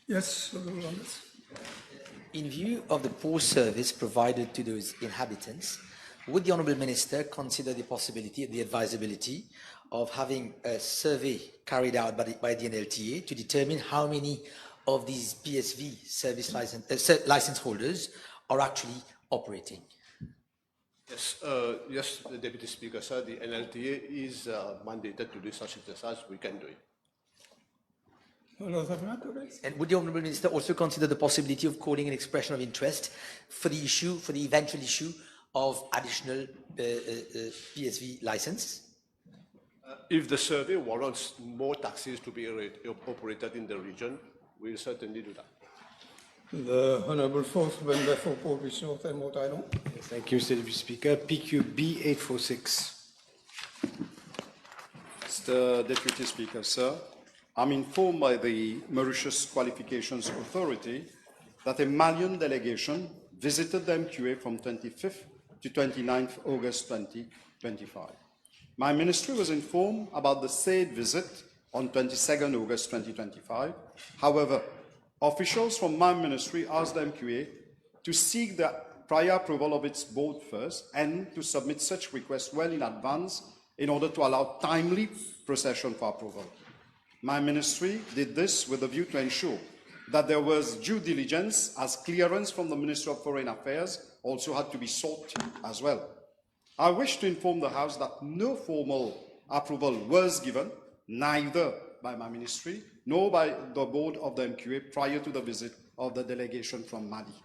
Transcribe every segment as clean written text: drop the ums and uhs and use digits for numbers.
Yes, Honourable Members. In view of the poor service provided to those inhabitants, would the Honourable Minister consider the possibility, the advisability of having a survey carried out by the NLTA to determine how many of these PSV service license holders are actually operating? Yes, yes, the Deputy Speaker, sir, the NLTA is mandated to do such exercise. We can do it. And would the Honourable Minister also consider the possibility of calling an expression of interest for the issue, for the eventual issue of additional PSV license? If the survey warrants more taxis to be operated in the region, we'll certainly do that. The Honourable Fourth Member for Prohibition of Rhode Island. Thank you, Mr. Deputy Speaker. PQB 846. Mr. Deputy Speaker, sir, I'm informed by the Mauritius Qualifications Authority that a Malian delegation visited the MQA from 25th to 29th August 2025. My ministry was informed about the said visit on 22nd August 2025. However, officials from my ministry asked the MQA to seek the prior approval of its board first and to submit such request well in advance in order to allow timely procession for approval. My ministry did this with a view to ensure that there was due diligence, as clearance from the Ministry of Foreign Affairs also had to be sought as well. I wish to inform the House that no formal approval was given, neither by my ministry nor by the board of the MQA prior to the visit of the delegation from Mali.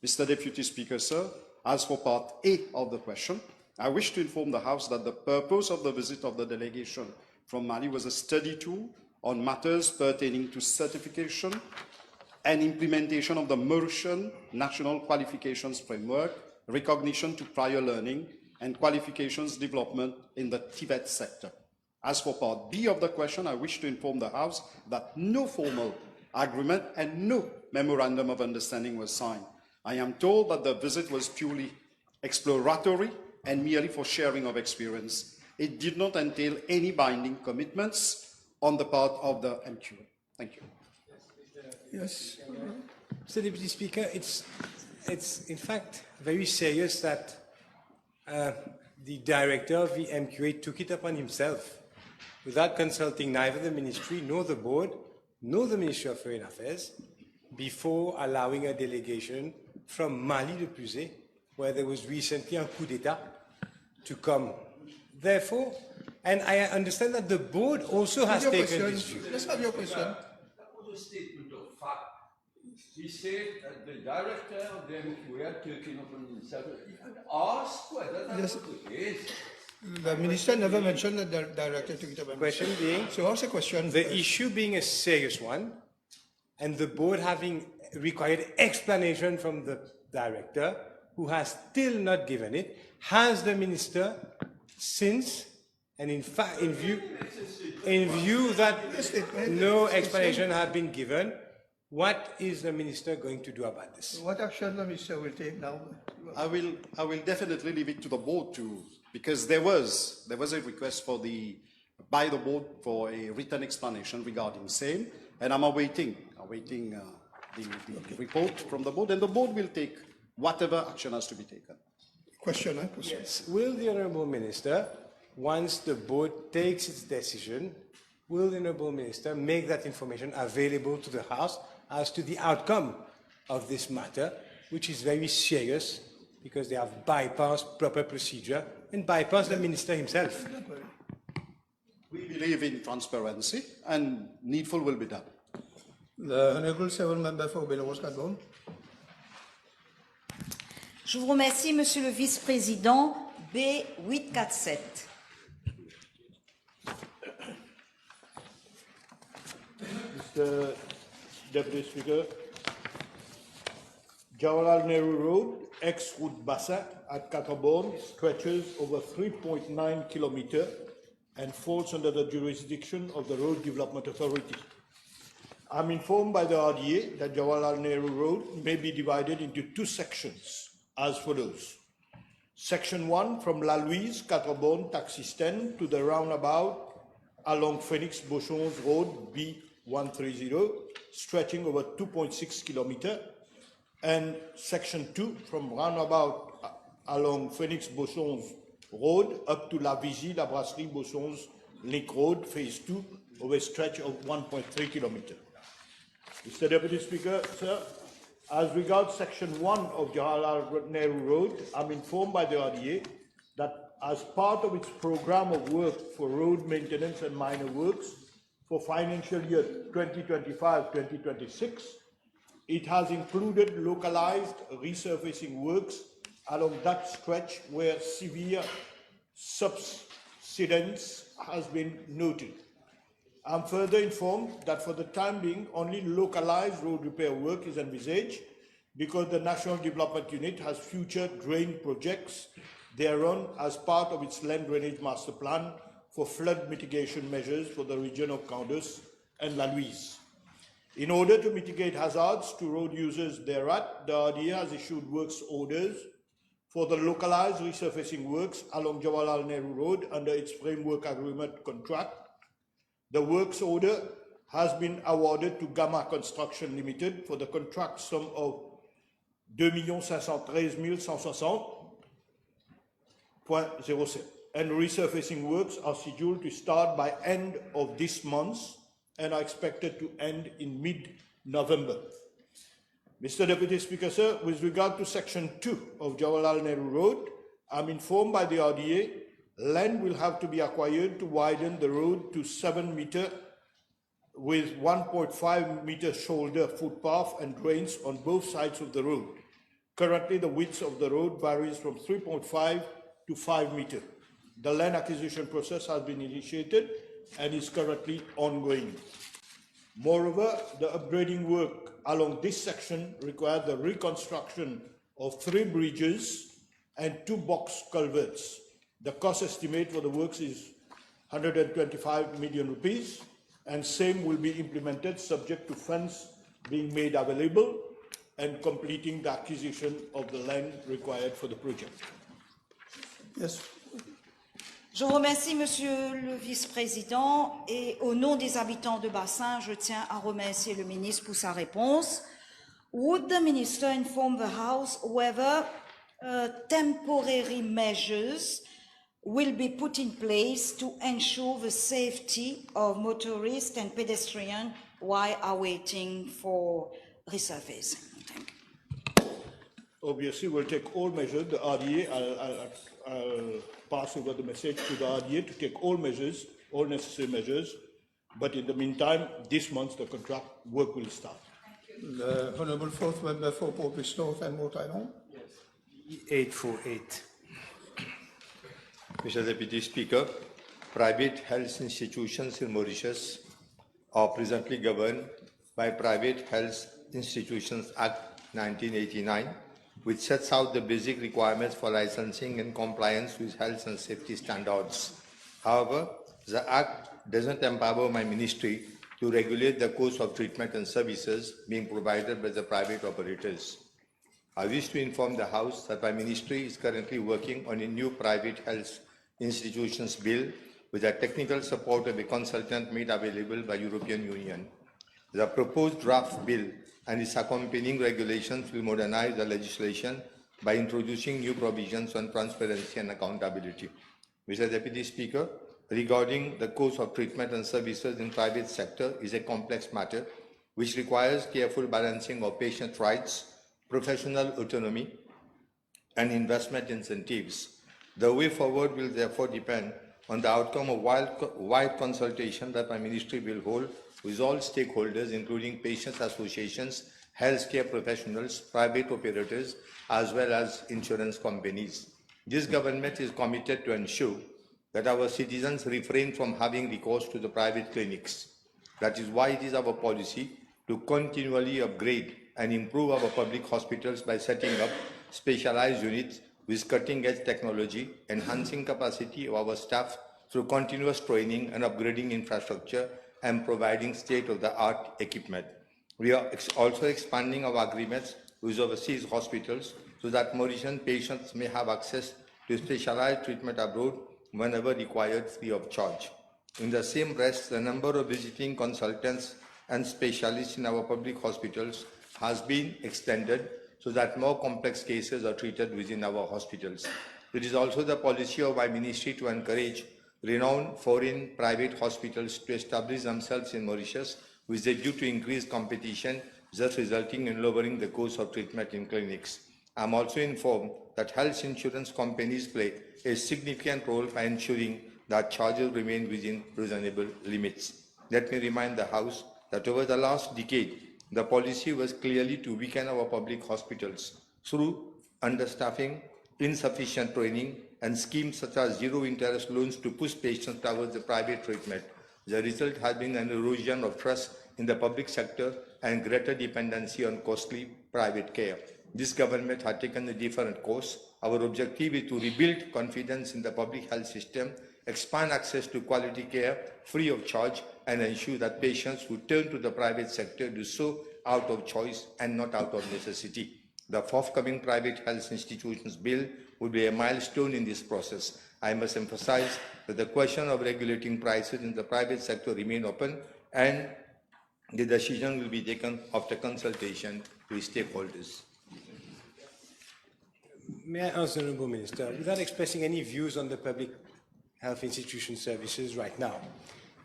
Mr. Deputy Speaker, sir, as for part A of the question, I wish to inform the House that the purpose of the visit of the delegation from Mali was a study tour on matters pertaining to certification and implementation of the Mauritian National Qualifications Framework, recognition to prior learning, and qualifications development in the Tibet sector. As for part B of the question, I wish to inform the House that no formal agreement and no memorandum of understanding was signed. I am told that the visit was purely exploratory and merely for sharing of experience. It did not entail any binding commitments on the part of the MQA. Thank you. Yes. Mr. Deputy Speaker, it's in fact very serious that the director of the MQA took it upon himself without consulting neither the ministry nor the board nor the Ministry of Foreign Affairs before allowing a delegation from Mali de Puzé, where there was recently a coup d'etat, to come. Therefore, and I understand that the board also has taken this view. Let's have your question. That was a statement of fact. He said that the director of the MQA had taken upon himself. He could ask whether that was the case. The minister never mentioned that the director took it upon. Question being, So what's the question? the issue being a serious one, and the board having required explanation from the director, who has still not given it, has the minister since, and in fact, in view that no explanation has been given, what is the minister going to do about this? What action the minister will take now? I will definitely leave it to the board to, because there was a request by the board for a written explanation regarding same, and I'm awaiting the report from the board, and the board will take whatever action has to be taken. Question. Yes. Will the Honourable Minister, once the board takes its decision, will the Honourable Minister make that information available to the House as to the outcome of this matter, which is very serious because they have bypassed proper procedure and bypassed the Minister himself? We believe in transparency, and needful will be done. The Honourable Seven Member for Belarus-Cadbon. Je vous remercie, Monsieur le Vice-président. B847. Mr. Deputy Speaker, Jawaharlal Nehru Road, ex-Route Bassak at Kattabon, stretches over 3.9 kilometers and falls under the jurisdiction of the Road Development Authority. I'm informed by the RDA that Jawaharlal Nehru Road may be divided into two sections as follows. Section 1 from La Louise, Kattabon taxi stand to the roundabout along Phoenix Bochons Road 130, stretching over 2.6 kilometers, and section 2 from roundabout along Phoenix Bossons Road up to La Vigie, La Brasserie Bossons Link Road, phase 2, over a stretch of 1.3 kilometers. Mr. Deputy Speaker, sir, as regards section 1 of Jawaharlal Nehru Road, I'm informed by the RDA that as part of its program of work for road maintenance and minor works for financial year 2025-2026, it has included localized resurfacing works along that stretch where severe subsidence has been noted. I'm further informed that for the time being, only localized road repair work is envisaged because the National Development Unit has future drain projects thereon as part of its land drainage master plan for flood mitigation measures for the region of Candace and La Louise. In order to mitigate hazards to road users thereat, the RDA has issued works orders for the localized resurfacing works along Jawaharlal Nehru Road under its framework agreement contract. The works order has been awarded to Gamma Construction Limited for the contract sum of 2,513,160.07, and resurfacing works are scheduled to start by end of this month and are expected to end in mid-November. Mr. Deputy Speaker, sir, with regard to section 2 of Jawaharlal Nehru Road, I'm informed by the RDA land will have to be acquired to widen the road to 7 meters with 1.5 meter shoulder footpath and drains on both sides of the road. Currently, the width of the road varies from 3.5 to 5 meters. The land acquisition process has been initiated and is currently ongoing. Moreover, the upgrading work along this section requires the reconstruction of 3 bridges and 2 box culverts. The cost estimate for the works is 125 million rupees, and same will be implemented subject to funds being made available and completing the acquisition of the land required for the project. Yes. Je vous remercie, Monsieur le Vice-président, et au nom des habitants de Bassin, je tiens à remercier le ministre pour sa réponse. Would the minister inform the House whether temporary measures will be put in place to ensure the safety of motorists and pedestrians while awaiting for resurfacing? Thank you. Obviously, we'll take all measures. The RDA, I'll pass over the message to the RDA to take all measures, all necessary measures. But in the meantime, this month, the contract work will start. The Honourable Fourth Member for Portfish North and Water Island. 848. Mr. Deputy Speaker, private health institutions in Mauritius are presently governed by Private Health Institutions Act 1989, which sets out the basic requirements for licensing and compliance with health and safety standards. However, the Act doesn't empower my ministry to regulate the course of treatment and services being provided by the private operators. I wish to inform the House that my ministry is currently working on a new private health institutions bill with the technical support of a consultant made available by European Union. The proposed draft bill and its accompanying regulations will modernize the legislation by introducing new provisions on transparency and accountability. Mr. Deputy Speaker, regarding the course of treatment and services in private sector is a complex matter which requires careful balancing of patient rights, professional autonomy, and investment incentives. The way forward will therefore depend on the outcome of wide consultation that my ministry will hold with all stakeholders, including patients associations, healthcare professionals, private operators, as well as insurance companies. This government is committed to ensure that our citizens refrain from having recourse to the private clinics. That is why it is our policy to continually upgrade and improve our public hospitals by setting up specialized units with cutting-edge technology, enhancing capacity of our staff through continuous training and upgrading infrastructure, and providing state-of-the-art equipment. We are also expanding our agreements with overseas hospitals so that Mauritian patients may have access to specialized treatment abroad whenever required free of charge. In the same breath, the number of visiting consultants and specialists in our public hospitals has been extended so that more complex cases are treated within our hospitals. It is also the policy of my ministry to encourage renowned foreign private hospitals to establish themselves in Mauritius with a view to increased competition, thus resulting in lowering the cost of treatment in clinics. I am also informed that health insurance companies play a significant role by ensuring that charges remain within reasonable limits. Let me remind the House that over the last decade, the policy was clearly to weaken our public hospitals through understaffing, insufficient training, and schemes such as zero-interest loans to push patients towards the private treatment. The result has been an erosion of trust in the public sector and greater dependency on costly private care. This government has taken a different course. Our objective is to rebuild confidence in the public health system, expand access to quality care free of charge, and ensure that patients who turn to the private sector do so out of choice and not out of necessity. The forthcoming Private Health Institutions Bill will be a milestone in this process. I must emphasize that the question of regulating prices in the private sector remain open, and the decision will be taken after consultation with stakeholders. May I ask the Honourable Minister, without expressing any views on the public health institution services right now,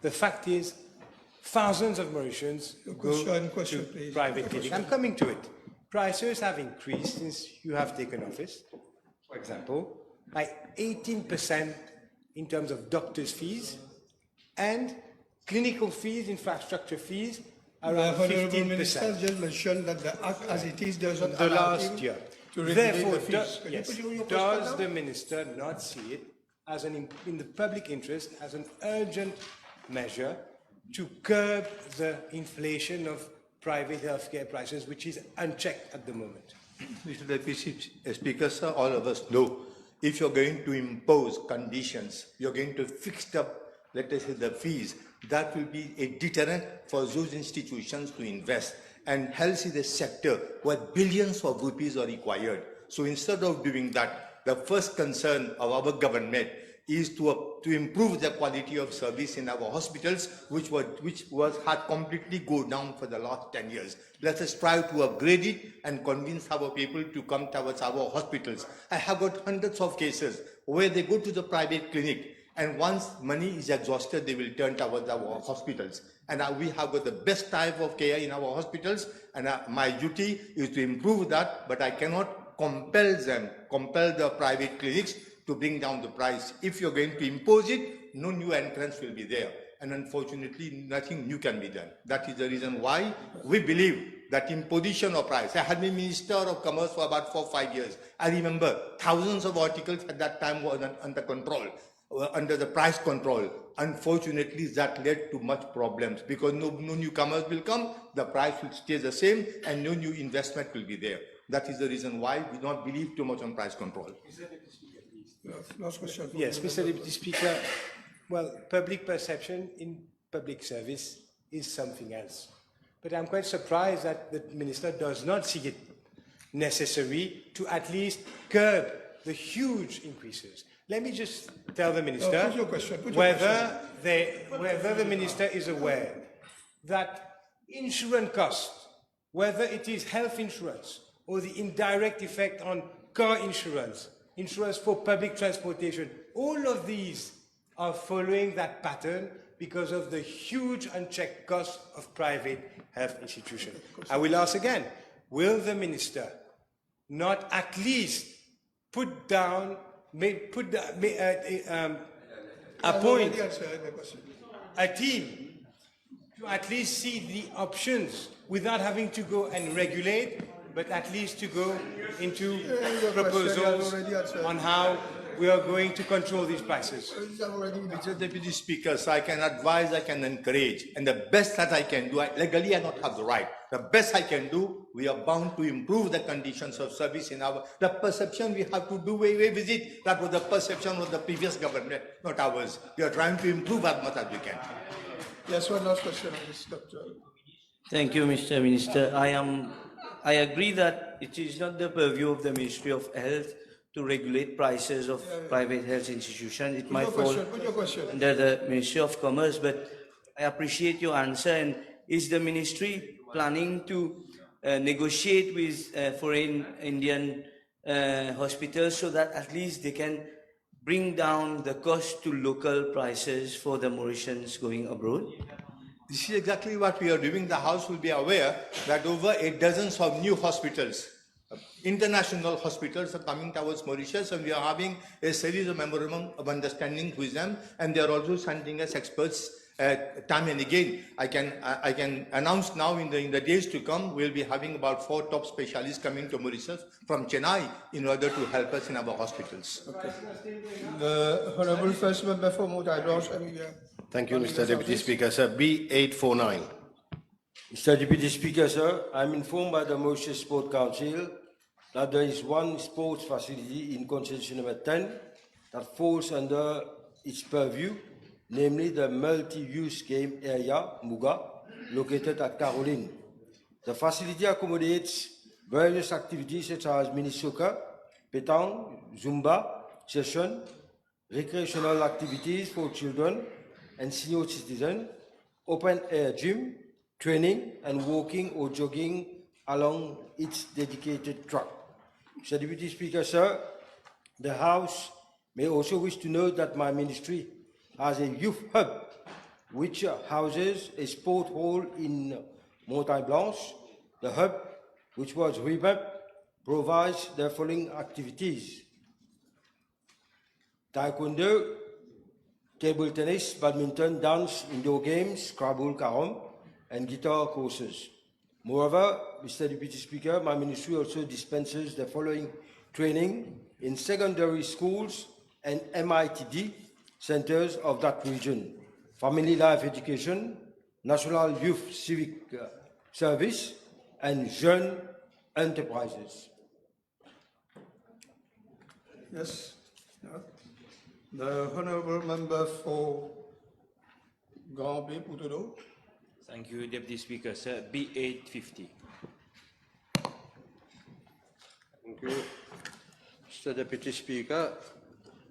the fact is thousands of Mauritians go Question, to please. private clinics. I'm coming to it. Prices have increased since you have taken office, for example, by 18% in terms of doctors' fees, and clinical fees, infrastructure fees, around The Honourable Minister 15%. just mentioned that the Act as it is doesn't The allow last him year. to regulate Therefore, the fees. Can you yes, put your question does down? the minister not see it as in the public interest as an urgent measure to curb the inflation of private healthcare prices, which is unchecked at the moment? Mr. Deputy Speaker, sir, all of us know if you're going to impose conditions, you're going to fix up, let us say, the fees, that will be a deterrent for those institutions to invest. And health is a sector where billions of rupees are required. So instead of doing that, the first concern of our government is to improve the quality of service in our hospitals, which had completely gone down for the last 10 years. Let us try to upgrade it and convince our people to come towards our hospitals. I have got hundreds of cases where they go to the private clinic, and once money is exhausted, they will turn towards our hospitals. And we have got the best type of care in our hospitals, and my duty is to improve that, but I cannot compel the private clinics to bring down the price. If you're going to impose it, no new entrants will be there. And unfortunately, nothing new can be done. That is the reason why we believe that imposition of price. I had been Minister of Commerce for about 4 or 5 years. I remember thousands of articles at that time were under control, under the price control. Unfortunately, that led to much problems because no newcomers will come, the price will stay the same, and no new investment will be there. That is the reason why we don't believe too much on price control. Last question. Yes, Mr. Deputy Speaker. Well, public perception in public service is something else. But I'm quite surprised that the Minister does not see it necessary to at least curb the huge increases. Let me just tell the Minister put your question, whether the Minister is aware that insurance costs, whether it is health insurance or the indirect effect on car insurance, insurance for public transportation, all of these are following that pattern because of the huge unchecked cost of private health institutions. I will ask again, will the Minister not at least appoint a team to at least see the options without having to go and regulate, but at least to go into proposals on how we are going to control these prices? Mr. Deputy Speaker, so I can advise, I can encourage, and the best that I can do, legally I don't have the right. The best I can do, we are bound to improve the conditions of service in the perception we have to do away with it. That was the perception of the previous government, not ours. We are trying to improve as much as we can. Yes, one last question, Dr. Thank you, Mr. Minister. I agree that it is not the purview of the Ministry of Health to regulate prices of private health institutions. It might fall under the Ministry of Commerce, but I appreciate your answer, and is the ministry planning to negotiate with foreign Indian hospitals so that at least they can bring down the cost to local prices for the Mauritians going abroad? This is exactly what we are doing. The House will be aware that over a dozen of new hospitals, international hospitals, are coming towards Mauritius, and we are having a series of memorandum of understanding with them, and they are also sending us experts time and again. I can announce now in the days to come, we'll be having about 4 top specialists coming to Mauritius from Chennai in order to help us in our hospitals. The Honourable First Member for Motai Blanche. Thank you, Mr. Deputy Speaker. Sir, B849. Mr. Deputy Speaker, sir, I'm informed by the Mauritius Sport Council that there is one sports facility in concession number 10 that falls under its purview, namely the multi-use game area, Muga, located at Caroline. The facility accommodates various activities such as mini soccer, pétanque, Zumba session, recreational activities for children and senior citizens, open-air gym, training and walking or jogging along its dedicated track. Mr. Deputy Speaker, sir, the House may also wish to note that my ministry has a youth hub which houses a sport hall in Motai Blanche. The hub, which was revamped, provides the following activities: taekwondo, table tennis, badminton, dance, indoor games, Scrabble, carom, and guitar courses. Moreover, Mr. Deputy Speaker, my ministry also dispenses the following training in secondary schools and MITD centers of that region: family life education, national youth civic service, and jeune enterprises. Yes. No. The Honourable Member for Gambé, Poutodo. Thank you, Deputy Speaker. Sir, B850. Thank you. Mr. Deputy Speaker,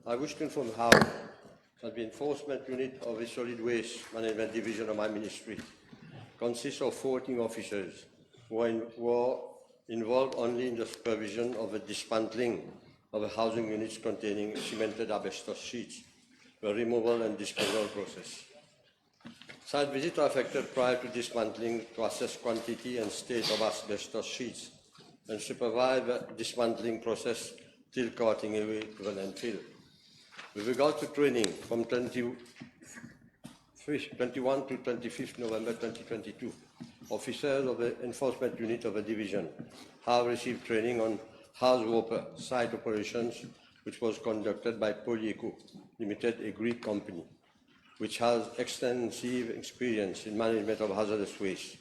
I wish to inform the House that the Enforcement Unit of the Solid Waste Management Division of my ministry consists of 14 officers who are involved only in the supervision of the dismantling of the housing units containing cemented asbestos sheets, the removal and disposal process. Site visits are effected prior to dismantling to assess quantity and state of asbestos sheets and supervise the dismantling process till carting away to the landfill. With regard to training, from 21 to 25th November 2022, officers of the Enforcement Unit of the Division have received training on house warper site operations, which was conducted by Polyeco Limited, a Greek company, which has extensive experience in management of hazardous waste.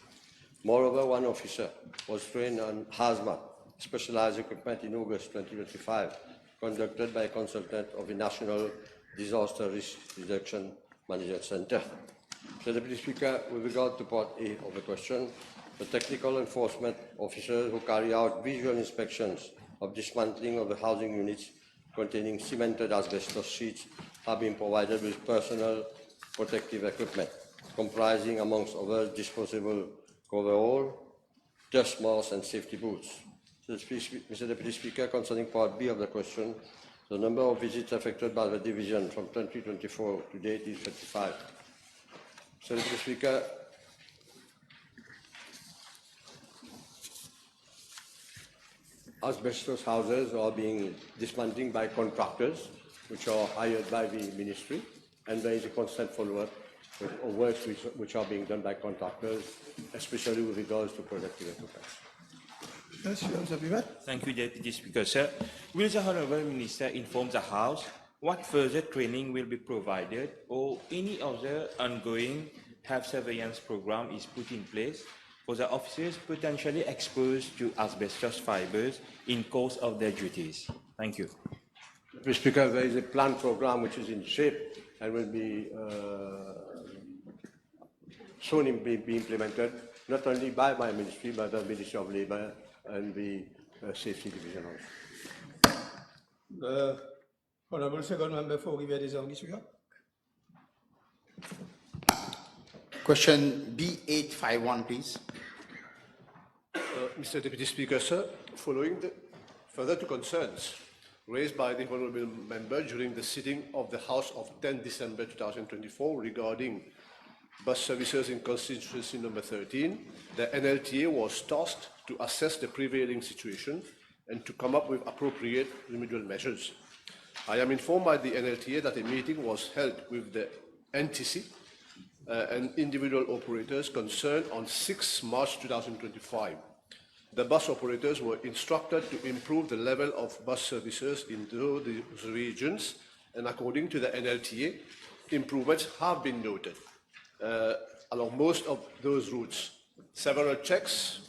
Moreover, one officer was trained on hazmat, specialized equipment, in August 2025, conducted by a consultant of the National Disaster Risk Reduction Management Center. Mr. Deputy Speaker, with regard to Part A of the question, the technical enforcement officers who carry out visual inspections of dismantling of the housing units containing cemented asbestos sheets have been provided with personal protective equipment, comprising, amongst others, disposable coverall, dust masks, and safety boots. Mr. Deputy Speaker, concerning Part B of the question, the number of visits affected by the division from 2024 to date is 35. Mr. Deputy Speaker, asbestos houses are being dismantled by contractors, which are hired by the ministry, and there is a constant follow-up of works which are being done by contractors, especially with regards to protective equipment. Yes, you answer me, Thank you, Deputy Speaker. Sir, will the Honourable Minister inform the House what further training will be provided or any other ongoing health surveillance program is put in place for the officers potentially exposed to asbestos fibers in course of their duties? Thank you. Mr. Speaker, there is a planned program which is in shape and will be soon be implemented, not only by my ministry, but the Ministry of Labour and the Safety Division also. The Honourable Second Member for Rivière des Anguilles, Question B851, please. Mr. Deputy Speaker, sir, further to concerns raised by the honourable member during the sitting of the House of 10 December 2024 regarding bus services in constituency number 13, the NLTA was tasked to assess the prevailing situation and to come up with appropriate remedial measures. I am informed by the NLTA that a meeting was held with the NTC and individual operators concerned on 6 March 2025. The bus operators were instructed to improve the level of bus services in those regions, and according to the NLTA, improvements have been noted along most of those routes. Several checks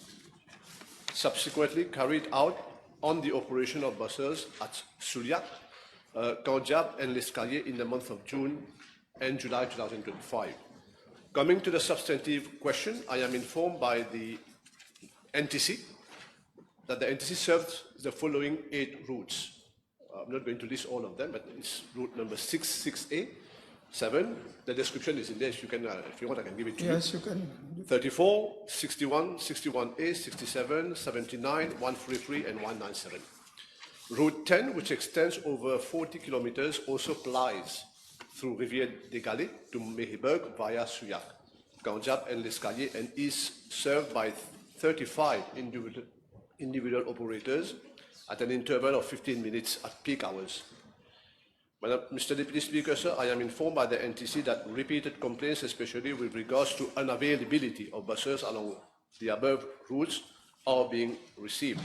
subsequently carried out on the operation of buses at Suliac, Kandiab and L'Escalier in the month of June and July 2025. Coming to the substantive question, I am informed by the NTC that the NTC served the following 8 routes. I'm not going to list all of them, but it's route number 6A, 7. The description is in there. If you want, I can give it to you. Yes, you can. 34, 61, 61A, 67, 79, 133, and 197. Route 10, which extends over 40 kilometers, also plies through Rivière des Galets to Mehiberg via Suyac, Kandiab and L'Escalier, and is served by 35 individual operators at an interval of 15 minutes at peak hours. Mr. Deputy Speaker, sir, I am informed by the NTC that repeated complaints, especially with regards to unavailability of buses along the above routes, are being received.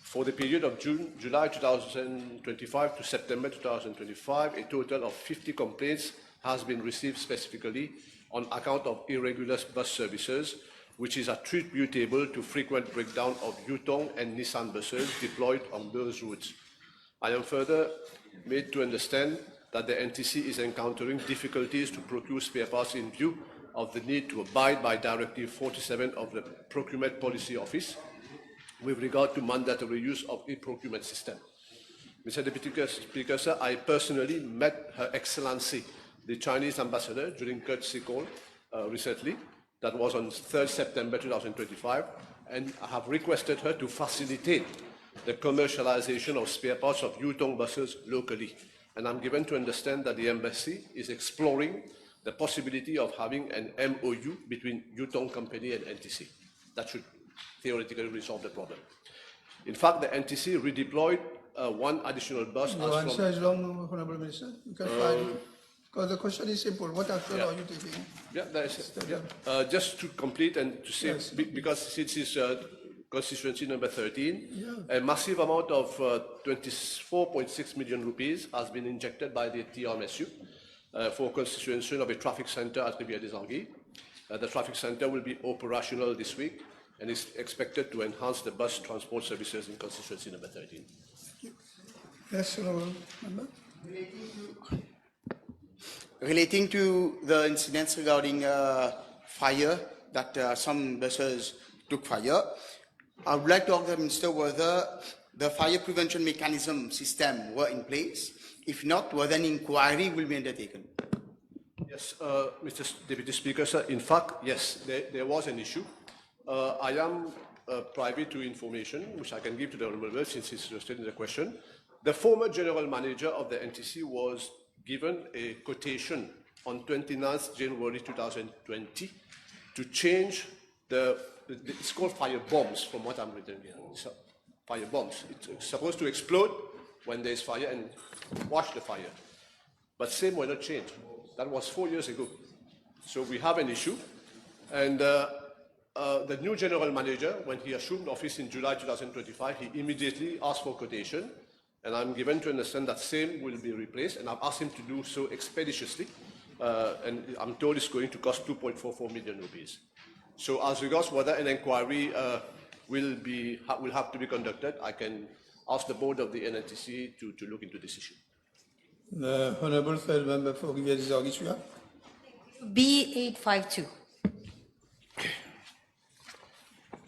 For the period of July 2025 to September 2025, a total of 50 complaints has been received specifically on account of irregular bus services, which is attributable to frequent breakdown of Yutong and Nissan buses deployed on those routes. I am further made to understand that the NTC is encountering difficulties to procure spare parts in view of the need to abide by Directive 47 of the Procurement Policy Office with regard to mandatory use of e-procurement system. Mr. Deputy Speaker, sir, I personally met Her Excellency, the Chinese ambassador, during courtesy call recently. That was on 3rd September 2025, and I have requested her to facilitate the commercialization of spare parts of Yutong buses locally. And I'm given to understand that the embassy is exploring the possibility of having an MOU between Yutong company and NTC. That should theoretically resolve the problem. In fact, the NTC redeployed one additional bus. Your answer is long, Honourable Minister. You can find it. Because the question is simple. What action are you taking? Yeah, that is it. Yeah. Just to complete and to say, yes. Because since it's constituency number 13, a massive amount of 24.6 million rupees has been injected by the TRMSU for constitution of a traffic center at Rivière des Anguilles. The traffic center will be operational this week and is expected to enhance the bus transport services in constituency number 13. Thank you. Yes, Honourable Member. Relating to the incidents regarding fire, that some buses took fire, I would like to ask the Minister whether the fire prevention mechanism system were in place. If not, whether an inquiry will be undertaken. Yes, Mr. Deputy Speaker, sir. In fact, yes, there was an issue. I am privy to information, which I can give to the Honourable Member since he's interested in the question. The former General Manager of the NTC was given a quotation on 29th January 2020 to change it's called fire bombs from what I'm reading here. So, fire bombs. It's supposed to explode when there's fire and wash the fire. But same were not changed. That was 4 years ago. So we have an issue. And the new General Manager, when he assumed office in July 2025, he immediately asked for quotation. And I'm given to understand that same will be replaced, and I've asked him to do so expeditiously, and I'm told it's going to cost 2.44 million rupees. So as regards whether an inquiry will have to be conducted, I can ask the board of the NNTC to look into this issue. The Honourable Third Member for Rivière des Anguilles. B852.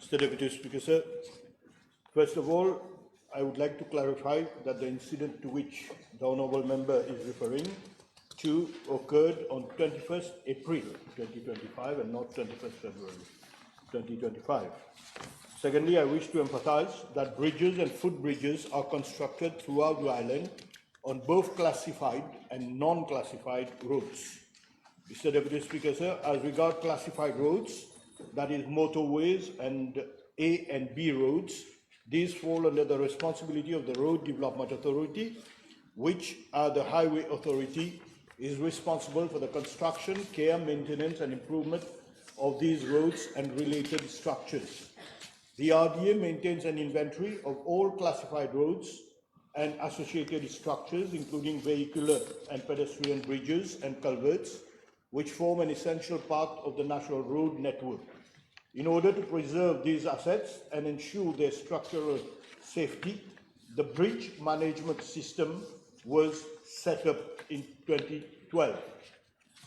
Mr. Deputy Speaker, sir, first of all, I would like to clarify that the incident to which the Honourable Member is referring 2 occurred on 21st April 2025 and not 21st February 2025. Secondly, I wish to emphasize that bridges and footbridges are constructed throughout the island on both classified and non-classified roads. Mr. Deputy Speaker, sir, as regards classified roads, that is motorways and A and B roads, these fall under the responsibility of the Road Development Authority, which, the highway authority, is responsible for the construction, care, maintenance and improvement of these roads and related structures. The RDA maintains an inventory of all classified roads and associated structures, including vehicular and pedestrian bridges and culverts, which form an essential part of the national road network. In order to preserve these assets and ensure their structural safety, the bridge management system was set up in 2012.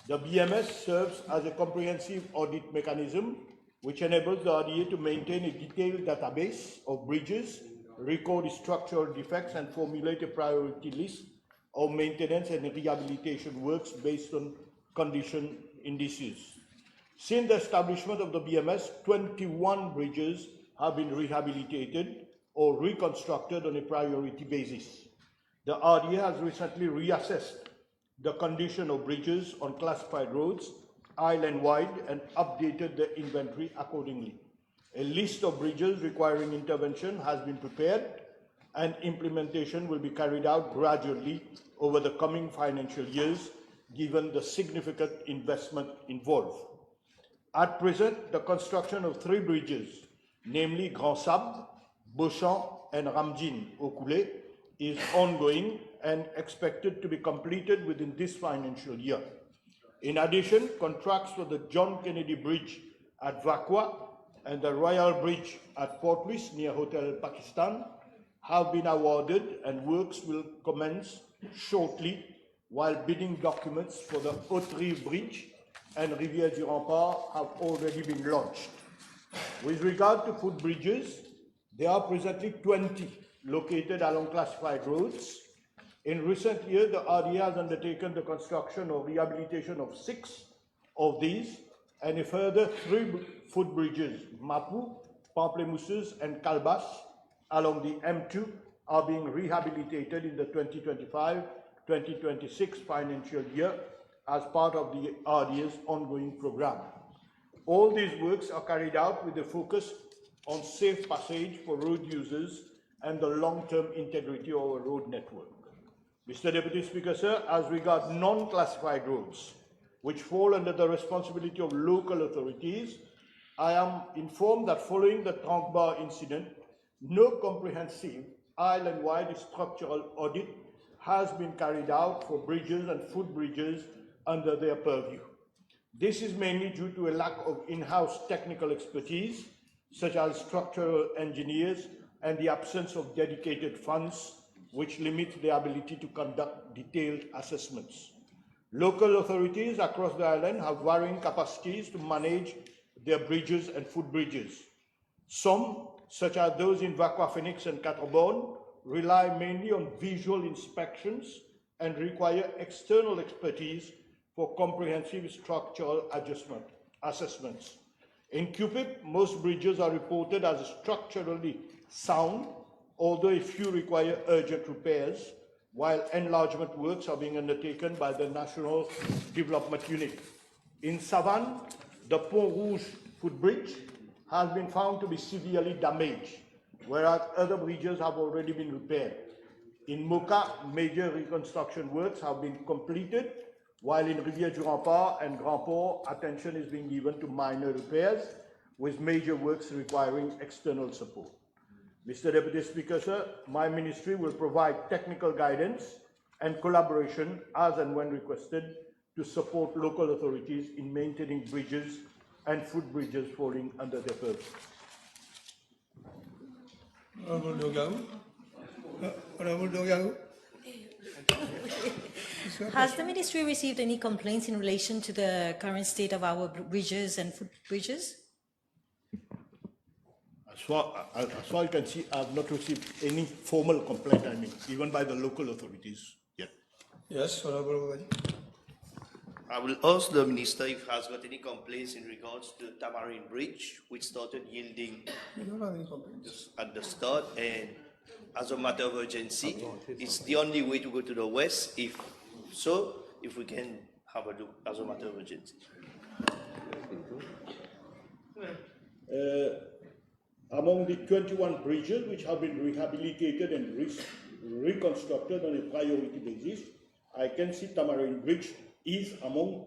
The BMS serves as a comprehensive audit mechanism which enables the RDA to maintain a detailed database of bridges, record structural defects, and formulate a priority list of maintenance and rehabilitation works based on condition indices. Since the establishment of the BMS, 21 bridges have been rehabilitated or reconstructed on a priority basis. The RDA has recently reassessed the condition of bridges on classified roads island-wide and updated the inventory accordingly. A list of bridges requiring intervention has been prepared and implementation will be carried out gradually over the coming financial years given the significant investment involved. At present, the construction of 3 bridges, namely Grand Sable, Beauchamp and Ramjin Okoulé, is ongoing and expected to be completed within this financial year. In addition, contracts for the John Kennedy Bridge at Vakwa and the Royal Bridge at Port Louis near Hotel Pakistan have been awarded and works will commence shortly, while bidding documents for the Haute-Rive Bridge and Rivière du Rempart have already been launched. With regard to footbridges, there are presently 20 located along classified roads. In recent years, the RDA has undertaken the construction or rehabilitation of 6 of these, and a further 3 footbridges, Mapu, Pamplemousses, and Kalbas, along the M2 are being rehabilitated in the 2025-2026 financial year as part of the RDA's ongoing program. All these works are carried out with a focus on safe passage for road users and the long-term integrity of our road network. Mr. Deputy Speaker, sir, as regards non-classified roads, which fall under the responsibility of local authorities, I am informed that following the trunk bar incident, no comprehensive island-wide structural audit has been carried out for bridges and footbridges under their purview. This is mainly due to a lack of in-house technical expertise, such as structural engineers, and the absence of dedicated funds, which limit their ability to conduct detailed assessments. Local authorities across the island have varying capacities to manage their bridges and footbridges. Some, such as those in Vakwa Phoenix and Catterbourne, rely mainly on visual inspections and require external expertise for comprehensive structural assessments. In QPIP, most bridges are reported as structurally sound, although a few require urgent repairs, while enlargement works are being undertaken by the National Development Unit. In Savane, the Pont Rouge footbridge has been found to be severely damaged, whereas other bridges have already been repaired. In Moka, major reconstruction works have been completed, while in Rivière du Rempart and Grand Port, attention is being given to minor repairs, with major works requiring external support. Mr. Deputy Speaker, sir, my ministry will provide technical guidance and collaboration as and when requested to support local authorities in maintaining bridges and footbridges falling under their purview. Honorable Dogau. Honorable Dogau. Has the ministry received any complaints in relation to the current state of our bridges and footbridges? As far as you can see, I have not received any formal complaint, even by the local authorities yet. Yes, Honorable Wadi. I will ask the Minister if he has got any complaints in regards to the Tamarind Bridge, which started yielding We don't have any complaints. at the start, and as a matter of urgency, it's the only way to go to the west. If so, if we can have a look as a matter of urgency. Among the 21 bridges which have been rehabilitated and reconstructed on a priority basis, I can see Tamarind Bridge is in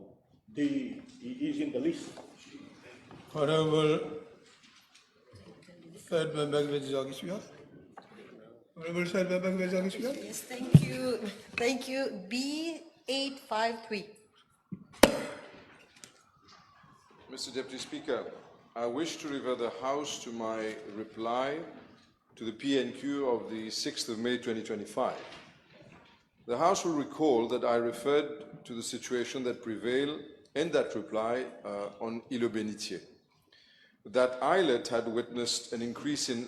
the list. Honorable third member Vezagisuya. Honorable third member Vezagisuya. Yes, thank you. Thank you. B853. Mr. Deputy Speaker, I wish to refer the House to my reply to the PNQ of the 6th of May 2025. The House will recall that I referred to the situation that prevailed in that reply on Île Bénitier. That islet had witnessed an increase in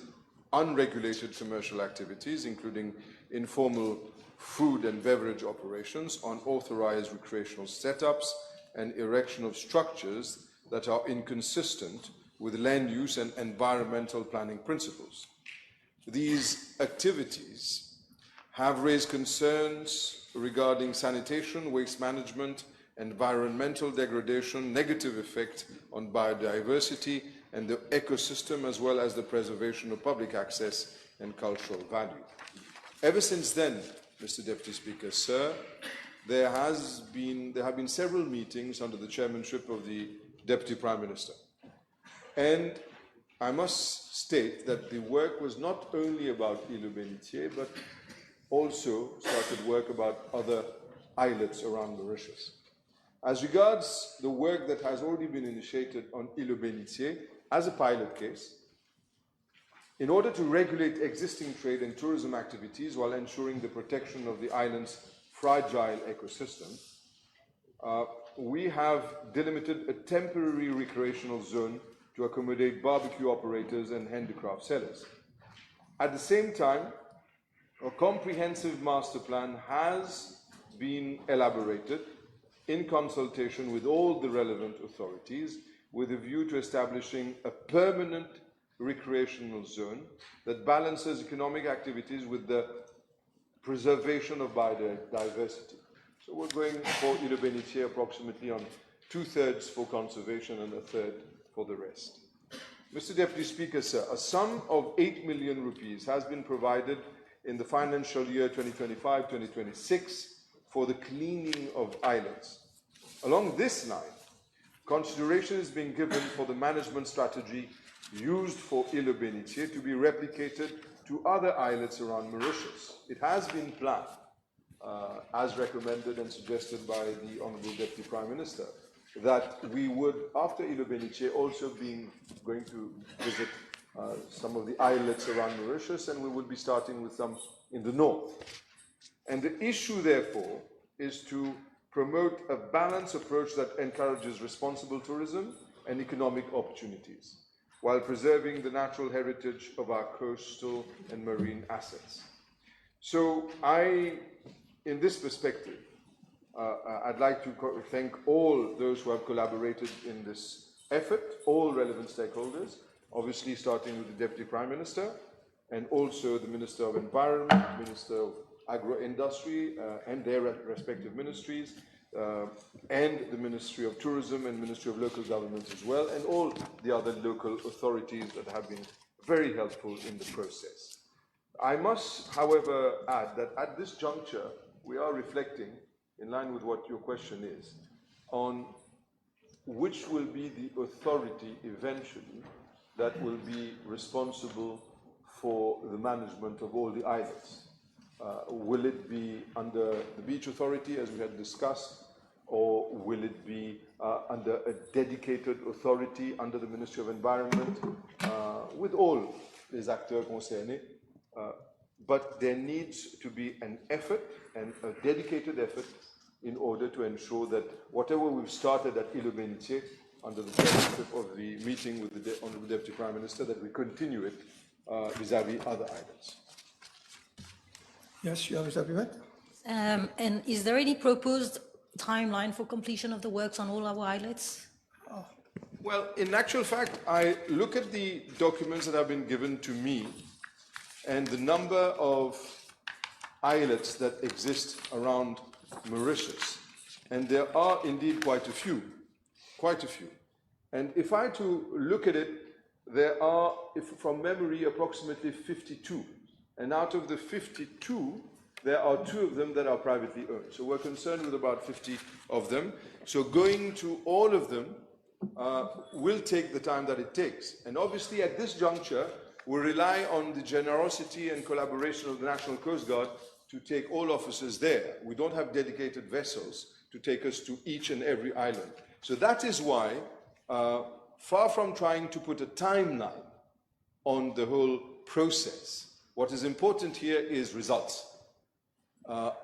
unregulated commercial activities, including informal food and beverage operations, unauthorized recreational setups, and erection of structures that are inconsistent with land use and environmental planning principles. These activities have raised concerns regarding sanitation, waste management, environmental degradation, negative effect on biodiversity and the ecosystem, as well as the preservation of public access and cultural value. Ever since then, Mr. Deputy Speaker, sir, there have been several meetings under the chairmanship of the Deputy Prime Minister. And I must state that the work was not only about Île Bénitier, but also started work about other islets around Mauritius. As regards the work that has already been initiated on Île Bénitier as a pilot case, in order to regulate existing trade and tourism activities while ensuring the protection of the island's fragile ecosystem, we have delimited a temporary recreational zone to accommodate barbecue operators and handicraft sellers. At the same time, a comprehensive master plan has been elaborated in consultation with all the relevant authorities with a view to establishing a permanent recreational zone that balances economic activities with the preservation of biodiversity. So we're going for Île Bénitier approximately on 2/3 for conservation and 1/3 for the rest. Mr. Deputy Speaker, sir, a sum of 8 million rupees has been provided in the financial year 2025-2026 for the cleaning of islands. Along this line, consideration is being given for the management strategy used for Île Bénitier to be replicated to other islets around Mauritius. It has been planned, as recommended and suggested by the Honourable Deputy Prime Minister, that we would, after Île Bénitier, also going to visit some of the islets around Mauritius, and we would be starting with some in the north. And the issue, therefore, is to promote a balanced approach that encourages responsible tourism and economic opportunities, while preserving the natural heritage of our coastal and marine assets. So in this perspective, I'd like to thank all those who have collaborated in this effort, all relevant stakeholders, obviously starting with the Deputy Prime Minister, and also the Minister of Environment, Minister of Agro-Industry, and their respective ministries, and the Ministry of Tourism and Ministry of Local Government as well, and all the other local authorities that have been very helpful in the process. I must, however, add that at this juncture, we are reflecting, in line with what your question is, on which will be the authority eventually that will be responsible for the management of all the islets. Will it be under the Beach Authority, as we had discussed, or will it be under a dedicated authority under the Ministry of Environment, with all les acteurs concernés? But there needs to be an effort, and a dedicated effort, in order to ensure that whatever we've started at Île Bénitier, under the chairmanship of the meeting with the Honourable Deputy Prime Minister, that we continue it vis-à-vis other islands. Yes, you have a supplement? And is there any proposed timeline for completion of the works on all our islets? Well, in actual fact, I look at the documents that have been given to me and the number of islets that exist around Mauritius, and there are indeed quite a few. And if I to look at it, there are, if from memory, approximately 52. And out of the 52, there are 2 of them that are privately owned. So we're concerned with about 50 of them. So going to all of them will take the time that it takes. And obviously at this juncture, we rely on the generosity and collaboration of the National Coast Guard to take all officers there. We don't have dedicated vessels to take us to each and every island. So that is why, far from trying to put a timeline on the whole process, what is important here is results.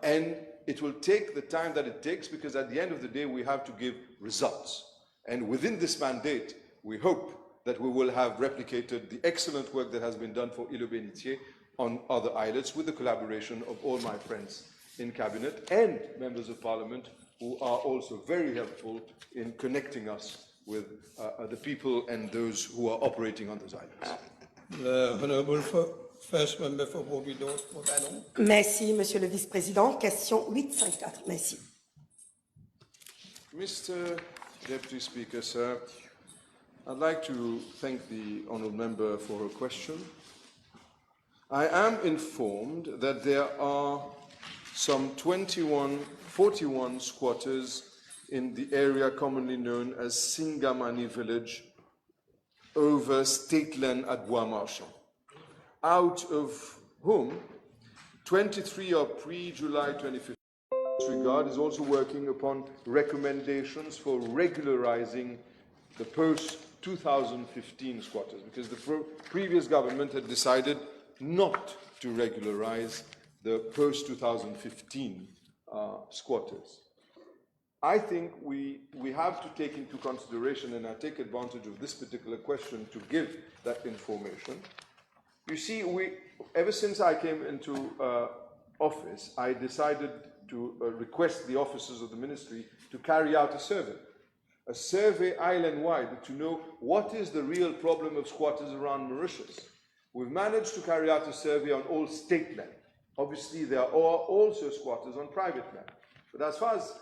And it will take the time that it takes, because at the end of the day, we have to give results. And within this mandate, we hope that we will have replicated the excellent work that has been done for Île aux Bénitiers on other islets, with the collaboration of all my friends in Cabinet and members of Parliament who are also very helpful in connecting us with the people and those who are operating on those islands. The Honourable First Member for Bobby-Doon. Merci, Monsieur le Vice-président. Question 854. Merci. Mr. Deputy Speaker, sir, I'd like to thank the honourable member for her question. I am informed that there are some 41 squatters in the area commonly known as Singamani village over state land at Bois Marchand, out of whom 23 are pre-July 2015. In this regard is also working upon recommendations for regularizing the post-2015 squatters, because the previous government had decided not to regularize the post-2015 squatters. I think we have to take into consideration, and I take advantage of this particular question to give that information. You see, ever since I came into office, I decided to request the officers of the ministry to carry out a survey island-wide to know what is the real problem of squatters around Mauritius. We've managed to carry out a survey on all state land. Obviously, there are also squatters on private land. But as far as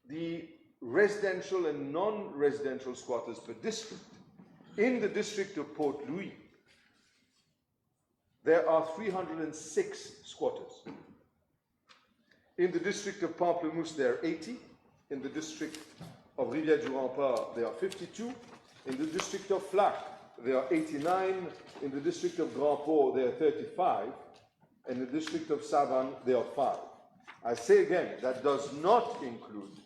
the residential and non-residential squatters per district, in the district of Port Louis, there are 306 squatters. In the district of Pamplemousse, there are 80. In the district of Rivière-du-Rempart, there are 52. In the district of Flac, there are 89. In the district of Grand Port, there are 35. In the district of Savane, there are 5. I say again, that does not include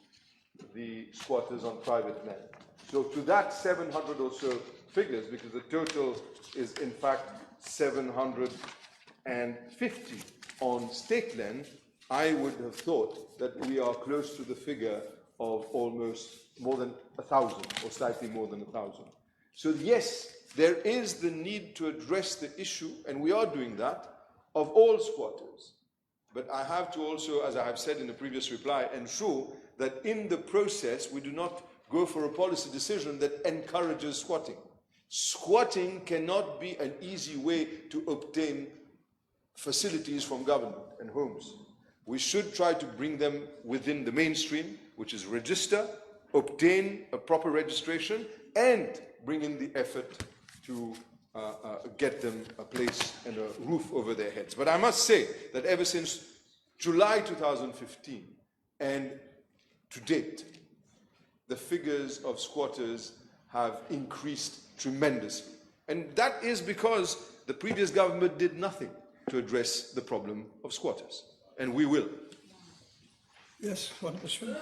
the squatters on private land. So to that 700 or so figures, because the total is in fact 750 on state land, I would have thought that we are close to the figure of almost more than 1,000, or slightly more than 1,000. So yes, there is the need to address the issue, and we are doing that, of all squatters. But I have to also, as I have said in the previous reply, ensure that in the process we do not go for a policy decision that encourages squatting. Squatting cannot be an easy way to obtain facilities from government and homes. We should try to bring them within the mainstream, which is register, obtain a proper registration, and bring in the effort to get them a place and a roof over their heads. But I must say that ever since July 2015 and to date, the figures of squatters have increased tremendously. And that is because the previous government did nothing to address the problem of squatters. And we will. Yes, one question.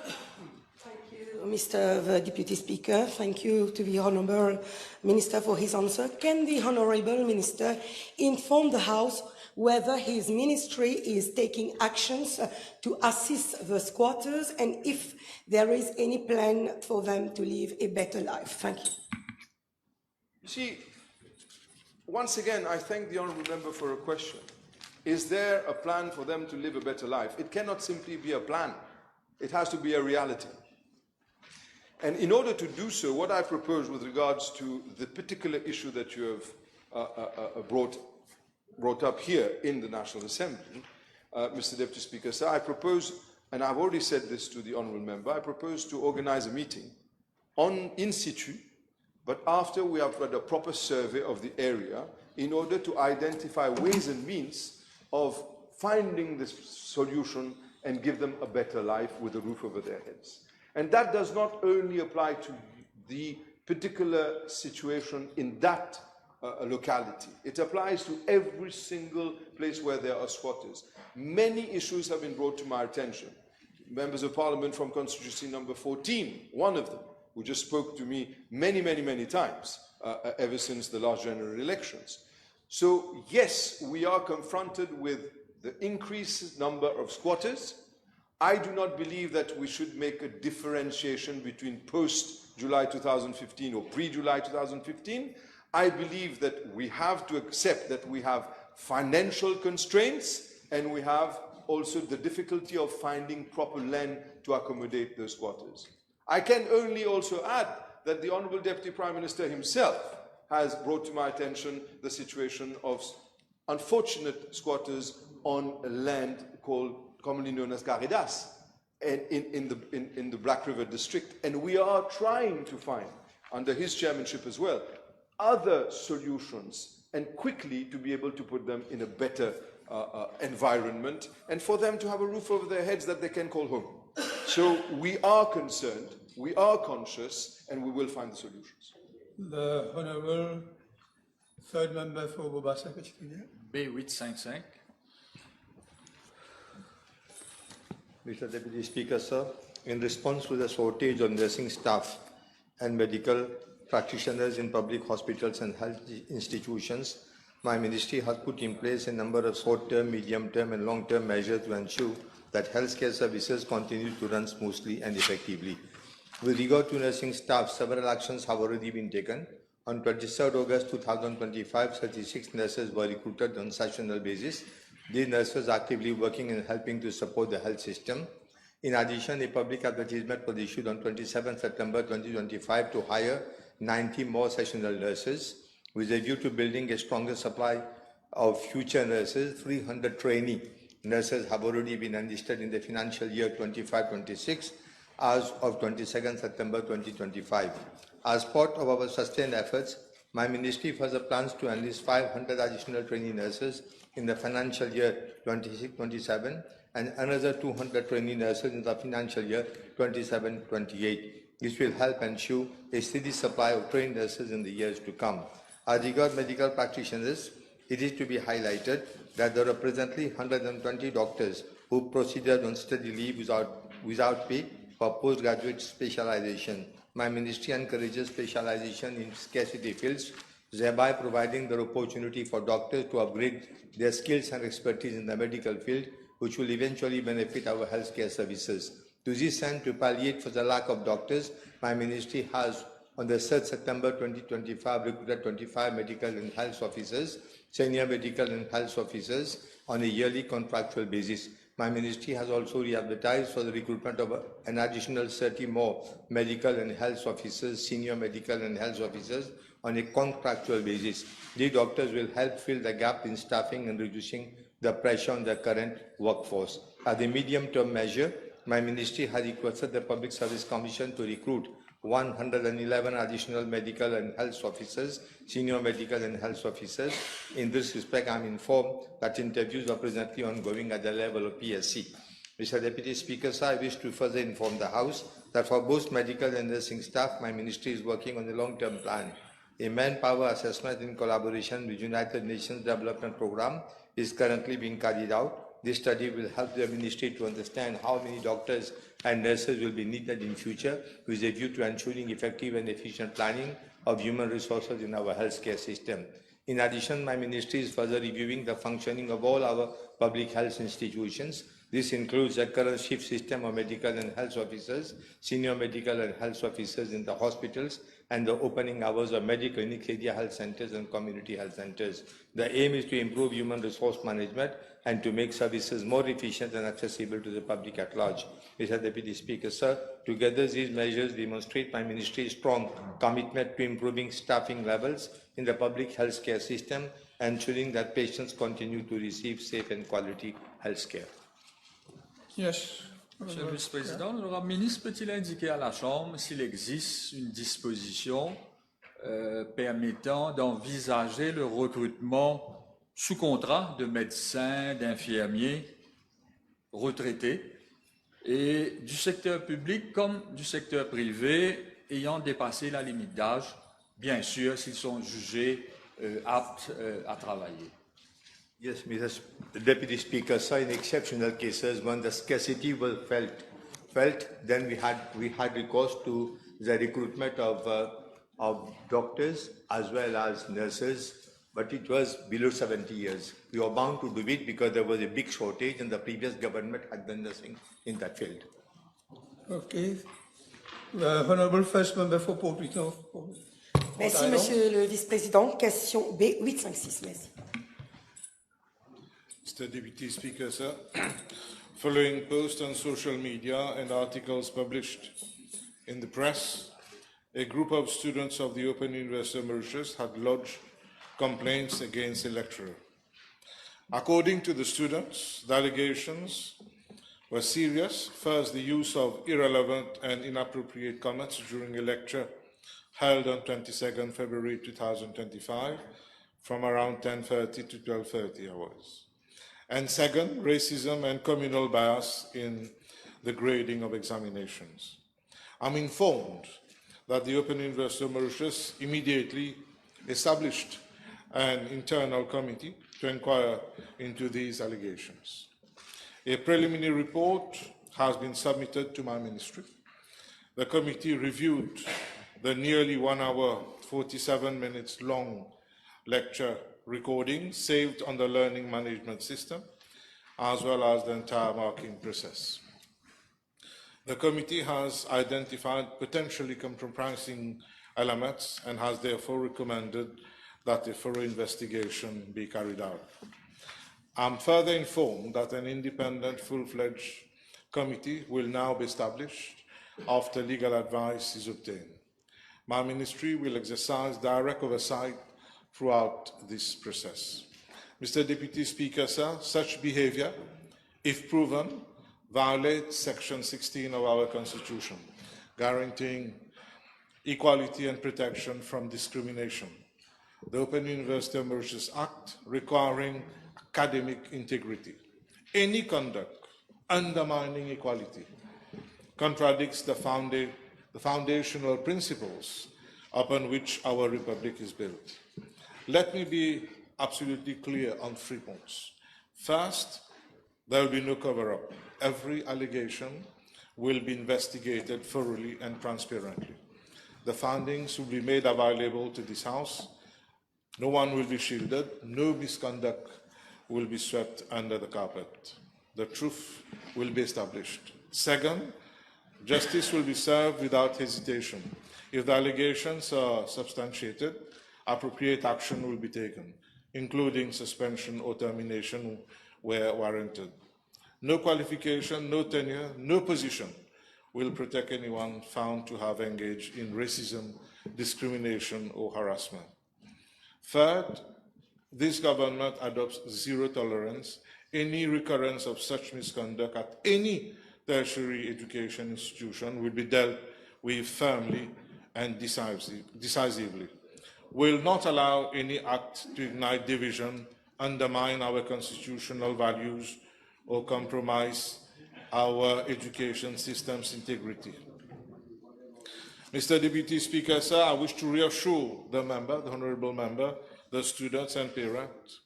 Thank you, Mr. the Deputy Speaker. Thank you to the Honourable Minister for his answer. Can the Honourable Minister inform the House whether his ministry is taking actions to assist the squatters, and if there is any plan for them to live a better life? Thank you. You see, once again, I thank the Honourable Member for a question. Is there a plan for them to live a better life? It cannot simply be a plan. It has to be a reality. And in order to do so, what I propose with regards to the particular issue that you have brought up here in the National Assembly, Mr. Deputy Speaker, sir, I propose, and I've already said this to the honourable member, I propose to organise a meeting in situ, but after we have had a proper survey of the area in order to identify ways and means of finding this solution and give them a better life with a roof over their heads. And that does not only apply to the particular situation in that locality. It applies to every single place where there are squatters. Many issues have been brought to my attention. Members of Parliament from constituency number 14, one of them, who just spoke to me many times ever since the last general elections. So yes, we are confronted with the increased number of squatters. I do not believe that we should make a differentiation between post-July 2015 or pre-July 2015. I believe that we have to accept that we have financial constraints and we have also the difficulty of finding proper land to accommodate those squatters. I can only also add that the Honourable Deputy Prime Minister himself has brought to my attention the situation of unfortunate squatters on land commonly known as Garidas in the Black River district. And we are trying to find, under his chairmanship as well, other solutions and quickly to be able to put them in a better environment and for them to have a roof over their heads that they can call home. So we are concerned, we are conscious, and we will find the solutions. The Honourable Third Member for Bobassa, B855. Mr. Deputy Speaker, sir, in response to the shortage of nursing staff and medical practitioners in public hospitals and health institutions, my ministry has put in place a number of short-term, medium-term and long-term measures to ensure that healthcare services continue to run smoothly and effectively. With regard to nursing staff, several actions have already been taken. On 23rd August 2025, 36 nurses were recruited on sessional basis. These nurses are actively working and helping to support the health system. In addition, a public advertisement was issued on 27 September 2025 to hire 90 more sessional nurses. With a view to building a stronger supply of future nurses, 300 trainee nurses have already been enlisted in the financial year 25-26 as of 22nd September 2025. As part of our sustained efforts, my ministry further plans to enlist 500 additional trainee nurses in the financial year 26-27 and another 200 trainee nurses in the financial year 27-28. This will help ensure a steady supply of trained nurses in the years to come. As regards medical practitioners, it is to be highlighted that there are presently 120 doctors who proceeded on study leave without pay for postgraduate specialization. My ministry encourages specialization in scarcity fields, thereby providing the opportunity for doctors to upgrade their skills and expertise in the medical field, which will eventually benefit our healthcare services. To this end, to palliate for the lack of doctors, my ministry has, on the 3rd September 2025, recruited 25 medical and health officers, senior medical and health officers on a yearly contractual basis. My ministry has also re-advertised for the recruitment of an additional 30 more medical and health officers, senior medical and health officers on a contractual basis. These doctors will help fill the gap in staffing and reducing the pressure on the current workforce. As a medium-term measure, my ministry has requested the Public Service Commission to recruit 111 additional medical and health officers, senior medical and health officers. In this respect, I am informed that interviews are presently ongoing at the level of PSC. Mr. Deputy Speaker, sir, I wish to further inform the House that for both medical and nursing staff, my ministry is working on a long-term plan. A manpower assessment in collaboration with United Nations Development Programme is currently being carried out. This study will help the ministry to understand how many doctors and nurses will be needed in future with a view to ensuring effective and efficient planning of human resources in our healthcare system. In addition, my ministry is further reviewing the functioning of all our public health institutions. This includes a current shift system of medical and health officers, senior medical and health officers in the hospitals, and the opening hours of medical clinics, area health centers, and community health centers. The aim is to improve human resource management and to make services more efficient and accessible to the public at large. Mr. Deputy Speaker, sir, together these measures demonstrate my ministry's strong commitment to improving staffing levels in the public health care system, ensuring that patients continue to receive safe and quality health care. Yes. Monsieur le Vice-président, le ministre peut-il indiquer à la Chambre s'il existe une disposition permettant d'envisager le recrutement sous contrat de médecins, d'infirmiers retraités et du secteur public comme du secteur privé ayant dépassé la limite d'âge, bien sûr s'ils sont jugés aptes à travailler. Yes, Mr. Deputy Speaker, sir, in exceptional cases, when the scarcity was felt, then we had recourse to the recruitment of doctors as well as nurses, but it was below 70 years. We were bound to do it because there was a big shortage and the previous government had done nothing in that field. Okay. Honorable First Member for Port-Victor. Merci, Monsieur le Vice-président. Question B856. Merci. Mr. Deputy Speaker, sir, following posts on social media and articles published in the press, a group of students of the Open University of Mauritius had lodged complaints against a lecturer. According to the students, the allegations were serious. First, the use of irrelevant and inappropriate comments during a lecture held on 22nd February 2025 from around 10:30 to 12:30 hours. And second, racism and communal bias in the grading of examinations. I'm informed that the Open University of Mauritius immediately established an internal committee to inquire into these allegations. A preliminary report has been submitted to my ministry. The committee reviewed the nearly 1 hour, 47 minutes long lecture recording saved on the learning management system, as well as the entire marking process. The committee has identified potentially compromising elements and has therefore recommended that a thorough investigation be carried out. I'm further informed that an independent, full-fledged committee will now be established after legal advice is obtained. My ministry will exercise direct oversight throughout this process. Mr. Deputy Speaker, sir, such behavior, if proven, violates Section 16 of our Constitution, guaranteeing equality and protection from discrimination. The Open University of Mauritius Act requiring academic integrity. Any conduct undermining equality contradicts the foundational principles upon which our republic is built. Let me be absolutely clear on 3 points. First, there will be no cover-up. Every allegation will be investigated thoroughly and transparently. The findings will be made available to this House. No one will be shielded. No misconduct will be swept under the carpet. The truth will be established. Second, justice will be served without hesitation. If the allegations are substantiated, appropriate action will be taken, including suspension or termination where warranted. No qualification, no tenure, no position will protect anyone found to have engaged in racism, discrimination, or harassment. Third, this government adopts zero tolerance. Any recurrence of such misconduct at any tertiary education institution will be dealt with firmly and decisively. Will not allow any act to ignite division, undermine our constitutional values, or compromise our education system's integrity. Mr. Deputy Speaker, sir, I wish to reassure the member, the honourable member, the students and parents.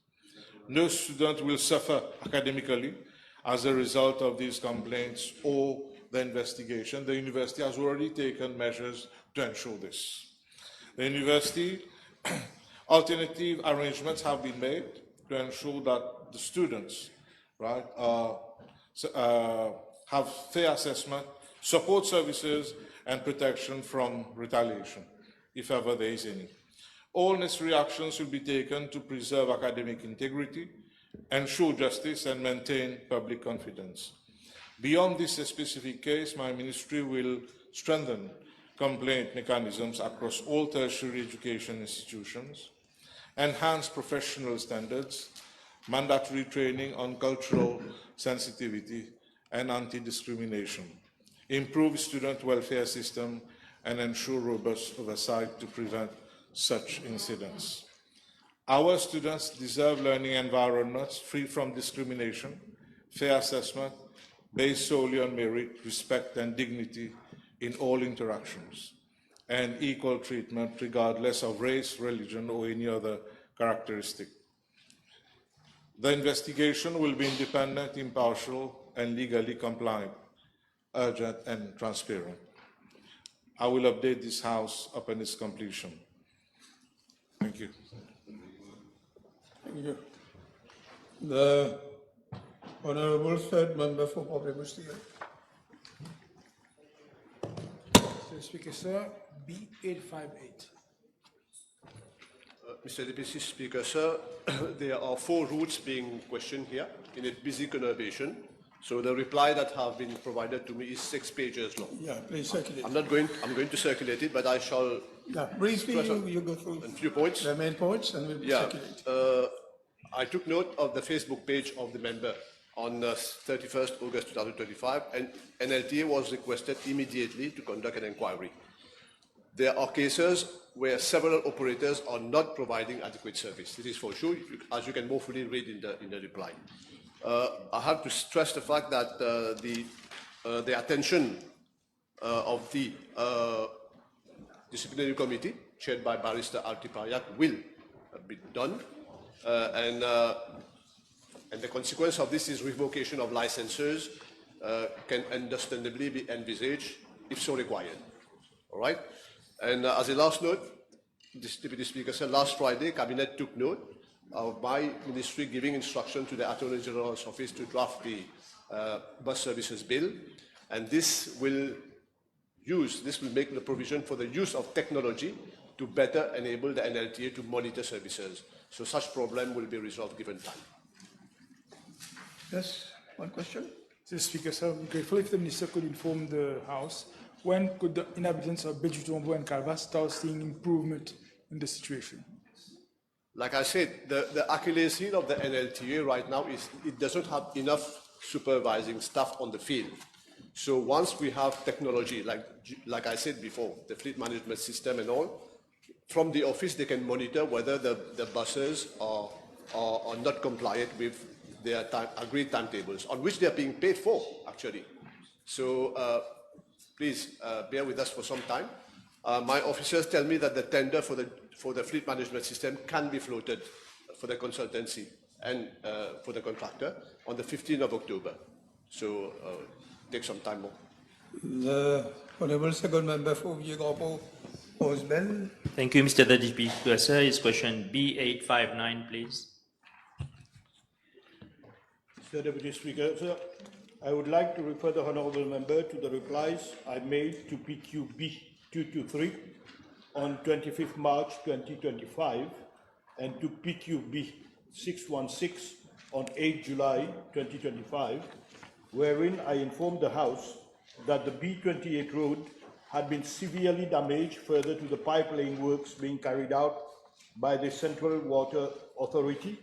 No student will suffer academically as a result of these complaints or the investigation. The university has already taken measures to ensure this. The university alternative arrangements have been made to ensure that the students, right, have fair assessment, support services, and protection from retaliation. if ever there is any. All necessary actions will be taken to preserve academic integrity, ensure justice, and maintain public confidence. Beyond this specific case, my ministry will strengthen complaint mechanisms across all tertiary education institutions, enhance professional standards, mandatory training on cultural sensitivity and anti-discrimination, improve student welfare system, and ensure robust oversight to prevent such incidents. Our students deserve learning environments free from discrimination, fair assessment, based solely on merit, respect, and dignity in all interactions, and equal treatment regardless of race, religion, or any other characteristic. The investigation will be independent, impartial, and legally compliant, urgent, and transparent. I will update this House upon its completion. Thank you. Thank you. The Honourable Third Member for Public Procedure. Mr. Speaker, sir, B858. Mr. Deputy Speaker, sir, there are 4 routes being questioned here in a busy conurbation. So the reply that have been provided to me is 6 pages long. Yeah, please circulate. I'm going to circulate it, but I shall. Yeah, briefly you go through a few points. the main points and we'll circulate. I took note of the Facebook page of the member on 31st August 2025, and NLTA was requested immediately to conduct an inquiry. There are cases where several operators are not providing adequate service. This is for sure, as you can more fully read in the reply. I have to stress the fact that the attention of the disciplinary committee, chaired by Barrister Arti Prayak, will be done, and the consequence of this is revocation of licenses can understandably be envisaged if so required. All right. And as a last note, Deputy Speaker said last Friday, Cabinet took note of my ministry giving instruction to the Attorney General's office to draft the bus services bill, and this will make the provision for the use of technology to better enable the NLTA to monitor services. So such problem will be resolved given time. Yes, one question. Mr. Speaker, sir, I'm grateful if the Minister could inform the House when could the inhabitants of Bejutombo and Calva start seeing improvement in the situation? Like I said, the Achilles heel of the NLTA right now is it doesn't have enough supervising staff on the field. So once we have technology, like I said before, the fleet management system and all, from the office they can monitor whether the buses are not compliant with their agreed timetables, on which they are being paid for, actually. So please bear with us for some time. My officers tell me that the tender for the fleet management system can be floated for the consultancy and for the contractor on the 15th of October. So take some time more. The Honourable Second Member for Vieux-Grand-Pont, Osbel. Thank you, Mr. Deputy Speaker. Sir, is question B859, please. Mr. Deputy Speaker, sir, I would like to refer the Honourable Member to the replies I made to PQB 223 on 25th March 2025 and to PQB 616 on 8 July 2025, wherein I informed the House that the B28 road had been severely damaged further to the pipe laying works being carried out by the Central Water Authority.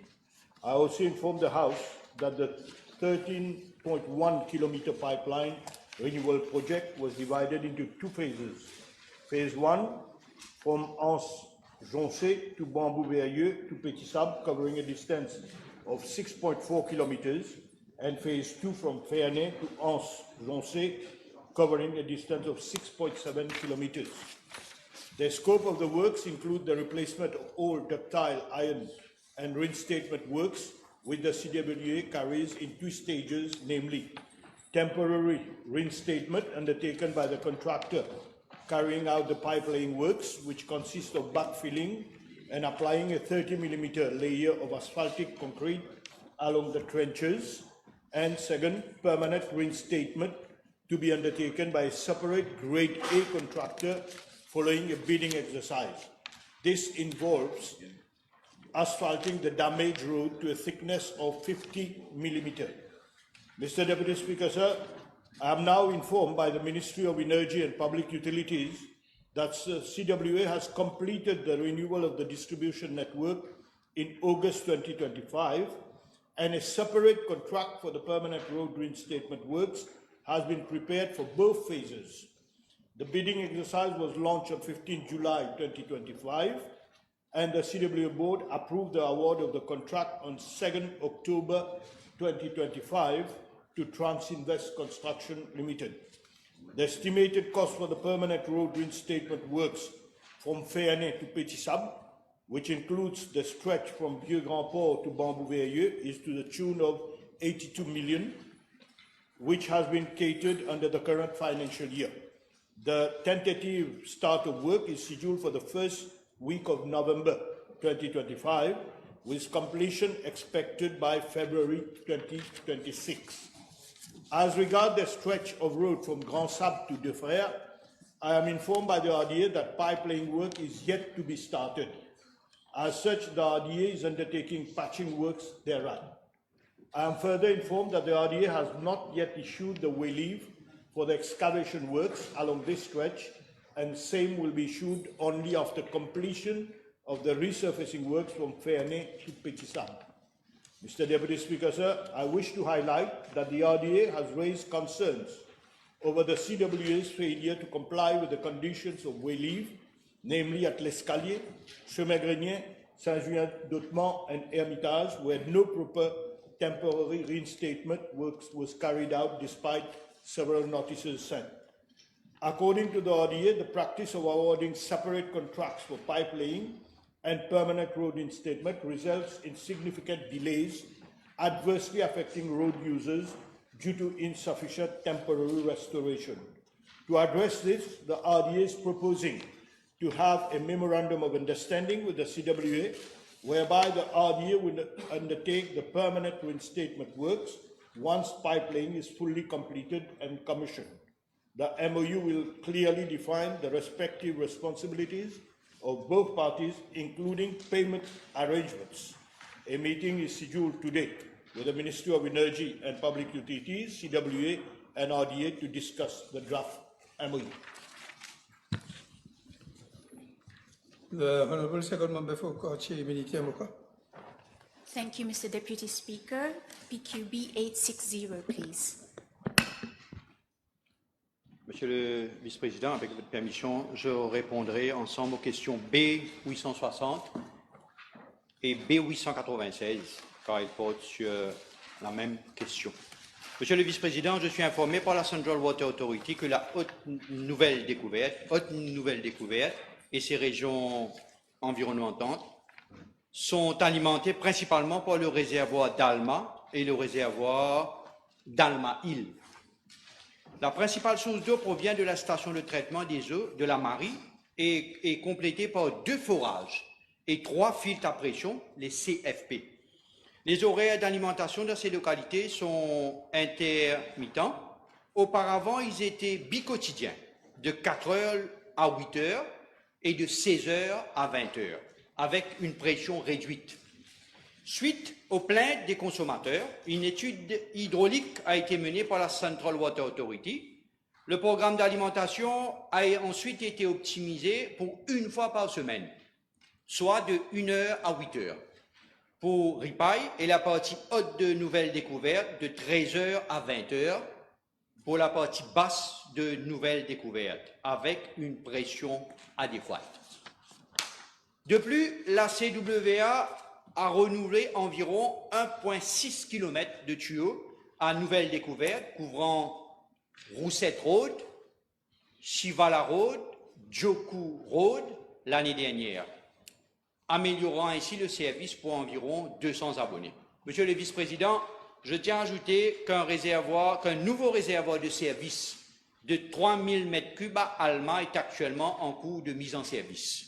I also informed the House that the 13.1 kilometer pipeline renewal project was divided into 2 phases. Phase 1 from Anse-Joncé to Bambou-Berrieux to Petit-Sable, covering a distance of 6.4 kilometers, and phase 2 from Ferney to Anse-Joncé, covering a distance of 6.7 kilometers. The scope of the works include the replacement of all ductile iron and reinstatement works, with the CWA carries in 2 stages, namely temporary reinstatement undertaken by the contractor carrying out the pipe laying works, which consists of backfilling and applying a 30mm layer of asphaltic concrete along the trenches, and second, permanent reinstatement to be undertaken by a separate grade A contractor following a bidding exercise. This involves asphalting the damaged road to a thickness of 50 millimeter. Mr. Deputy Speaker, sir, I am now informed by the Ministry of Energy and Public Utilities that CWA has completed the renewal of the distribution network in August 2025, and a separate contract for the permanent road reinstatement works has been prepared for both phases. The bidding exercise was launched on 15 July 2025, and the CWA board approved the award of the contract on 2nd October 2025 to Transinvest Construction Limited. The estimated cost for the permanent road reinstatement works from Féané to Petit Sab, which includes the stretch from Vieux Grand Port to Bambou-Veilleux, is to the tune of 82 million, which has been catered under the current financial year. The tentative start of work is scheduled for the first week of November 2025, with completion expected by February 2026. As regards the stretch of road from Grand Sab to De Frères, I am informed by the RDA that pipelaying work is yet to be started. As such, the RDA is undertaking patching works thereat. I am further informed that the RDA has not yet issued the way leave for the excavation works along this stretch, and same will be issued only after completion of the resurfacing works from Féané to Petit Sab. Mr. Deputy Speaker, sir, I wish to highlight that the RDA has raised concerns over the CWA's failure to comply with the conditions of way leave, namely at l'Escalier, Chemin-Grenier, Saint-Julien-d'Hautemont, and Hermitage, where no proper temporary reinstatement works was carried out despite several notices sent. According to the RDA, the practice of awarding separate contracts for pipelaying and permanent road reinstatement results in significant delays, adversely affecting road users due to insufficient temporary restoration. To address this, the RDA is proposing to have a memorandum of understanding with the CWA, whereby the RDA will undertake the permanent reinstatement works once pipelaying is fully completed and commissioned. The MOU will clearly define the respective responsibilities of both parties, including payment arrangements. A meeting is scheduled today with the Ministry of Energy and Public Utilities, CWA, and RDA to discuss the draft MOU. The Honourable Second Member for Kochi, Miniti Amoka. Thank you, Mr. Deputy Speaker. PQB 860, please. Monsieur le Vice-président, avec votre permission, je répondrai ensemble aux questions B860 et B896, car elles portent sur la même question. Monsieur le Vice-président, je suis informé par la Central Water Authority que la Haute Nouvelle Découverte et ses régions environnantes sont alimentées principalement par le réservoir d'Alma et le réservoir d'Alma-Île. La principale source d'eau provient de la station de traitement des eaux de la Marie et est complétée par 2 forages et 3 filtres à pression, les CFP. Les horaires d'alimentation dans ces localités sont intermittents. Auparavant, ils étaient biquotidiens, de 4 heures à 8 heures et de 16 heures à 20 heures, avec une pression réduite. Suite aux plaintes des consommateurs, une étude hydraulique a été menée par la Central Water Authority. Le programme d'alimentation a ensuite été optimisé pour 1 fois par semaine, soit de 1 heure à 8 heures. Pour Reprise et la partie haute de Nouvelle Découverte, de 13 heures à 20 heures, pour la partie basse de Nouvelle Découverte, avec une pression adéquate. De plus, la CWA a renouvelé environ 1,6 km de tuyaux à Nouvelle Découverte, couvrant Roussette Road, Chivala Road, Joku Road l'année dernière, améliorant ainsi le service pour environ 200 abonnés. Monsieur le Vice-président, je tiens à ajouter qu'un nouveau réservoir de service de 3000 m3 à Alma est actuellement en cours de mise en service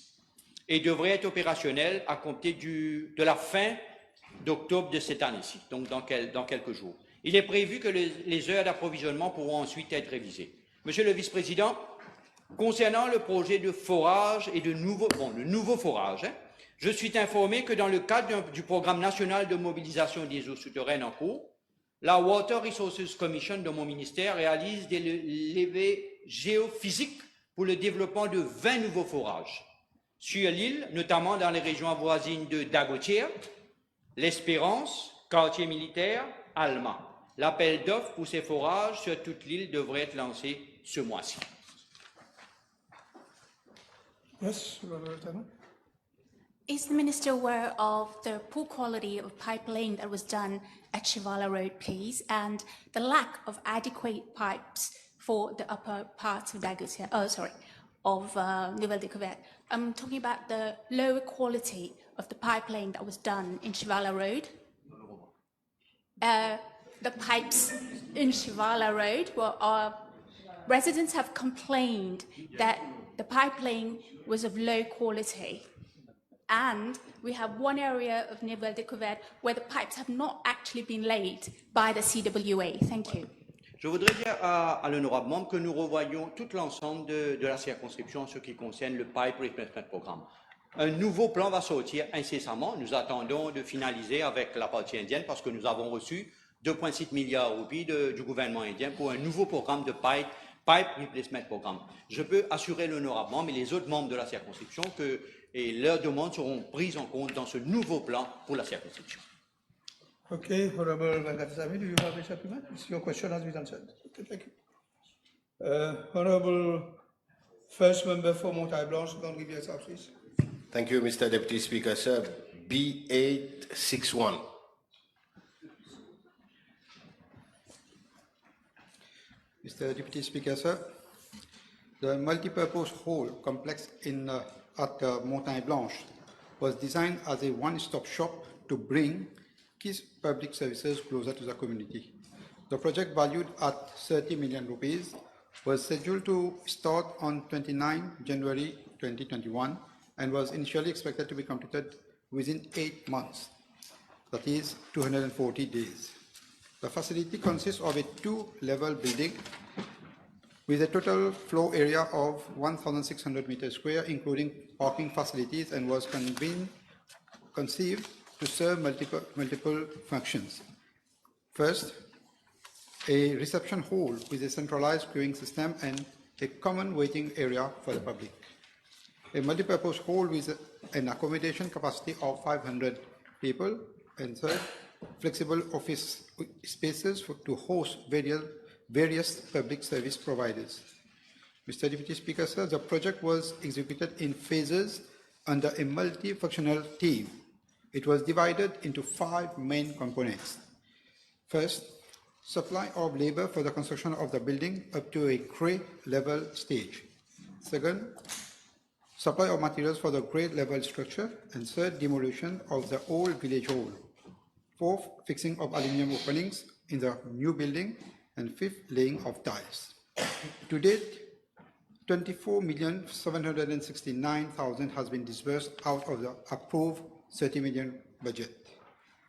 et devrait être opérationnel à compter de la fin d'octobre de cette année-ci, donc dans quelques jours. Il est prévu que les heures d'approvisionnement pourront ensuite être révisées. Monsieur le Vice-président, Concernant le projet de forage et le nouveau forage, je suis informé que dans le cadre du programme national de mobilisation des eaux souterraines en cours, la Water Resources Commission de mon ministère réalise des levées géophysiques pour le développement de 20 nouveaux forages sur l'île, notamment dans les régions voisines de Dagotière, l'Espérance, quartier militaire, Alma. L'appel d'offres pour ces forages sur toute l'île devrait être lancé ce mois-ci. Yes, Lieutenant. Is the Minister aware of the poor quality of pipe laying that was done at Shivala Road, please, and the lack of adequate pipes for the upper parts of Nouvelle-Découverte? I'm talking about the lower quality of the pipe laying that was done in Shivala Road. The pipes in Shivala Road, residents have complained that the pipe laying was of low quality. And we have one area of Nouvelle-Découverte where the pipes have not actually been laid by the CWA. Thank you. Je voudrais dire à l'honorable membre que nous revoyons tout l'ensemble de la circonscription en ce qui concerne le Pipe Replacement Programme. Un nouveau plan va sortir incessamment. Nous attendons de finaliser avec la partie indienne parce que nous avons reçu 2,6 milliards de roupies du gouvernement indien pour un nouveau programme de Pipe Replacement Programme. Je peux assurer l'honorable membre et les autres membres de la circonscription que leurs demandes seront prises en compte dans ce nouveau plan pour la circonscription. Okay, Honorable Venkateswamy, do you have a supplement? Your question has been answered. Okay, thank you. Honorable First Member for Montagne Blanche, don't give yourself, please. Thank you, Mr. Deputy Speaker. Sir, B861. Mr. Deputy Speaker, sir, the multi-purpose hall complex at Montagne Blanche was designed as a one-stop shop to bring key public services closer to the community. The project, valued at 30 million rupees, was scheduled to start on 29 January 2021 and was initially expected to be completed within 8 months, that is 240 days. The facility consists of a 2-level building with a total floor area of 1,600 meters square, including parking facilities, and was conceived to serve multiple functions. First, a reception hall with a centralized queuing system and a common waiting area for the public. A multi-purpose hall with an accommodation capacity of 500 people, and third, flexible office spaces to host various public service providers. Mr. Deputy Speaker, sir, the project was executed in phases under a multifunctional team. It was divided into 5 main components. First, supply of labor for the construction of the building up to a grade level stage. Second, supply of materials for the grade level structure. And third, demolition of the old village hall. Fourth, fixing of aluminum openings in the new building. And fifth, laying of tiles. To date, 24,769,000 has been disbursed out of the approved 30 million budget.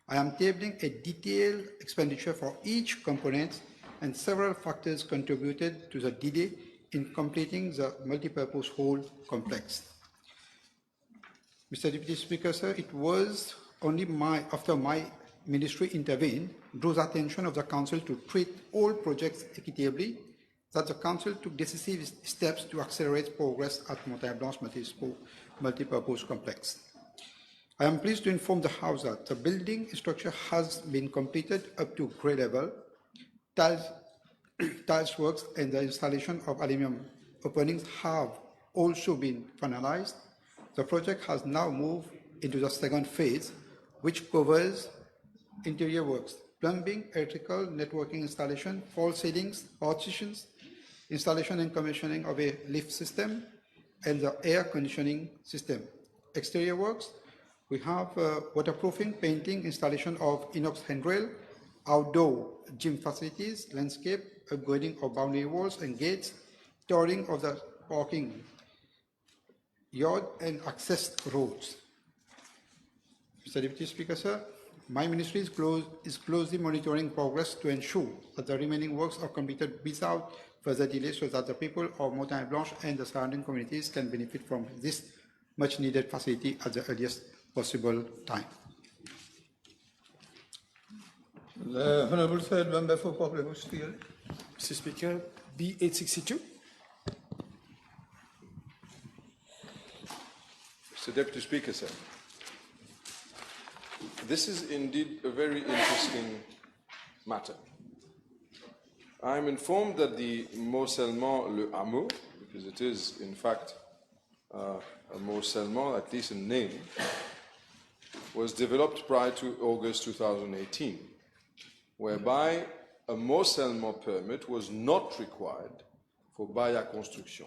I am tabling a detailed expenditure for each component, and several factors contributed to the delay in completing the multipurpose hall complex. Mr. Deputy Speaker, sir, it was only after my ministry intervened, draws attention of the Council to treat all projects equitably, that the Council took decisive steps to accelerate progress at Montagne Blanche multipurpose complex. I am pleased to inform the House that the building structure has been completed up to grade level, tiles works and the installation of aluminum openings have also been finalized. The project has now moved into the second phase, which covers interior works, plumbing, electrical, networking installation, false ceilings, partitions, installation and commissioning of a lift system, and the air conditioning system. Exterior works, we have waterproofing, painting, installation of inox handrail, outdoor gym facilities, landscape, upgrading of boundary walls and gates, touring of the parking yard and access roads. Mr. Deputy Speaker, sir, my ministry is closely monitoring progress to ensure that the remaining works are completed without further delay so that the people of Montagne Blanche and the surrounding communities can benefit from this much needed facility at the earliest possible time. The Honourable Third Member for Populous Field. Mr. Speaker, B862. Mr. Deputy Speaker, sir. This is indeed a very interesting matter. I am informed that the Morcellement-le-Hameau, because it is in fact a Morcellement, at least in name, was developed prior to August 2018, whereby a Morcellement permit was not required for Baia construction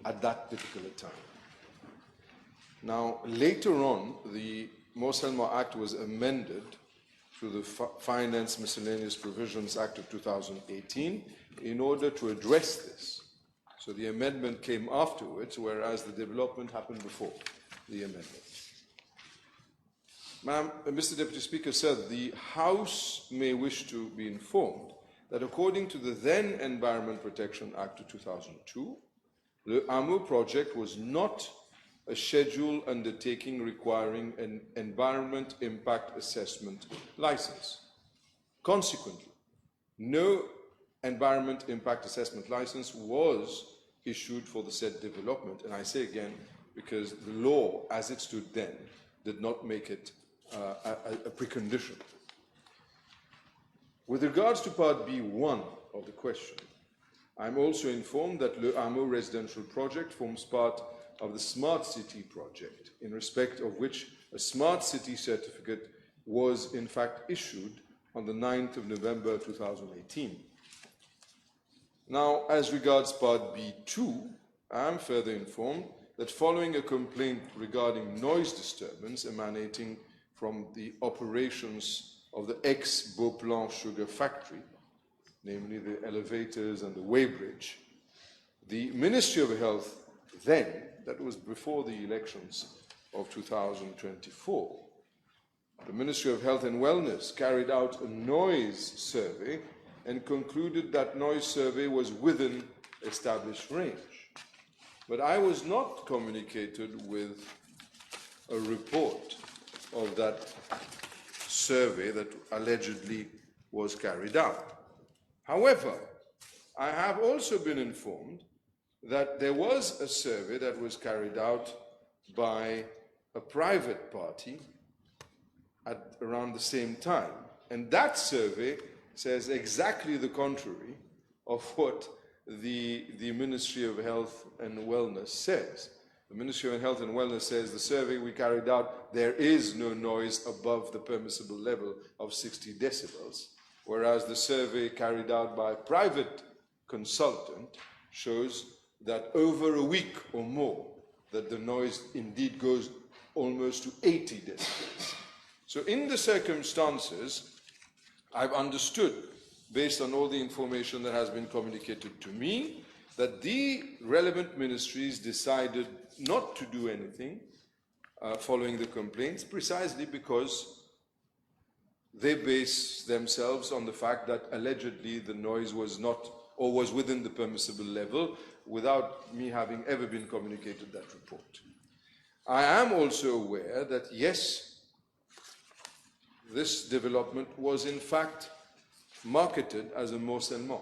at that particular time. Now, later on, the Morcellement Act was amended through the Finance Miscellaneous Provisions Act of 2018 in order to address this. So the amendment came afterwards, whereas the development happened before the amendment. Mr. Deputy Speaker said the House may wish to be informed that according to the then Environment Protection Act of 2002, the Hameau project was not a scheduled undertaking requiring an environment impact assessment license. Consequently, no environment impact assessment license was issued for the said development, and I say again because the law as it stood then did not make it a precondition. With regards to part B1 of the question, I'm also informed that Le Hameau residential project forms part of the Smart City project, in respect of which a Smart City certificate was in fact issued on the 9th of November 2018. Now, as regards part B2, I am further informed that following a complaint regarding noise disturbance emanating from the operations of the ex-Beauplan sugar factory, namely the elevators and the weighbridge, the Ministry of Health then, that was before the elections of 2024, the Ministry of Health and Wellness carried out a noise survey and concluded that noise survey was within established range. But I was not communicated with a report of that survey that allegedly was carried out. However, I have also been informed that there was a survey that was carried out by a private party at around the same time. And that survey says exactly the contrary of what the Ministry of Health and Wellness says. The Ministry of Health and Wellness says the survey we carried out, there is no noise above the permissible level of 60 decibels, whereas the survey carried out by a private consultant shows that over a week or more, that the noise indeed goes almost to 80 decibels. So in the circumstances, I've understood, based on all the information that has been communicated to me, that the relevant ministries decided not to do anything following the complaints, precisely because they base themselves on the fact that allegedly the noise was not or was within the permissible level, without me having ever been communicated that report. I am also aware that, yes, this development was in fact marketed as a Morcellement.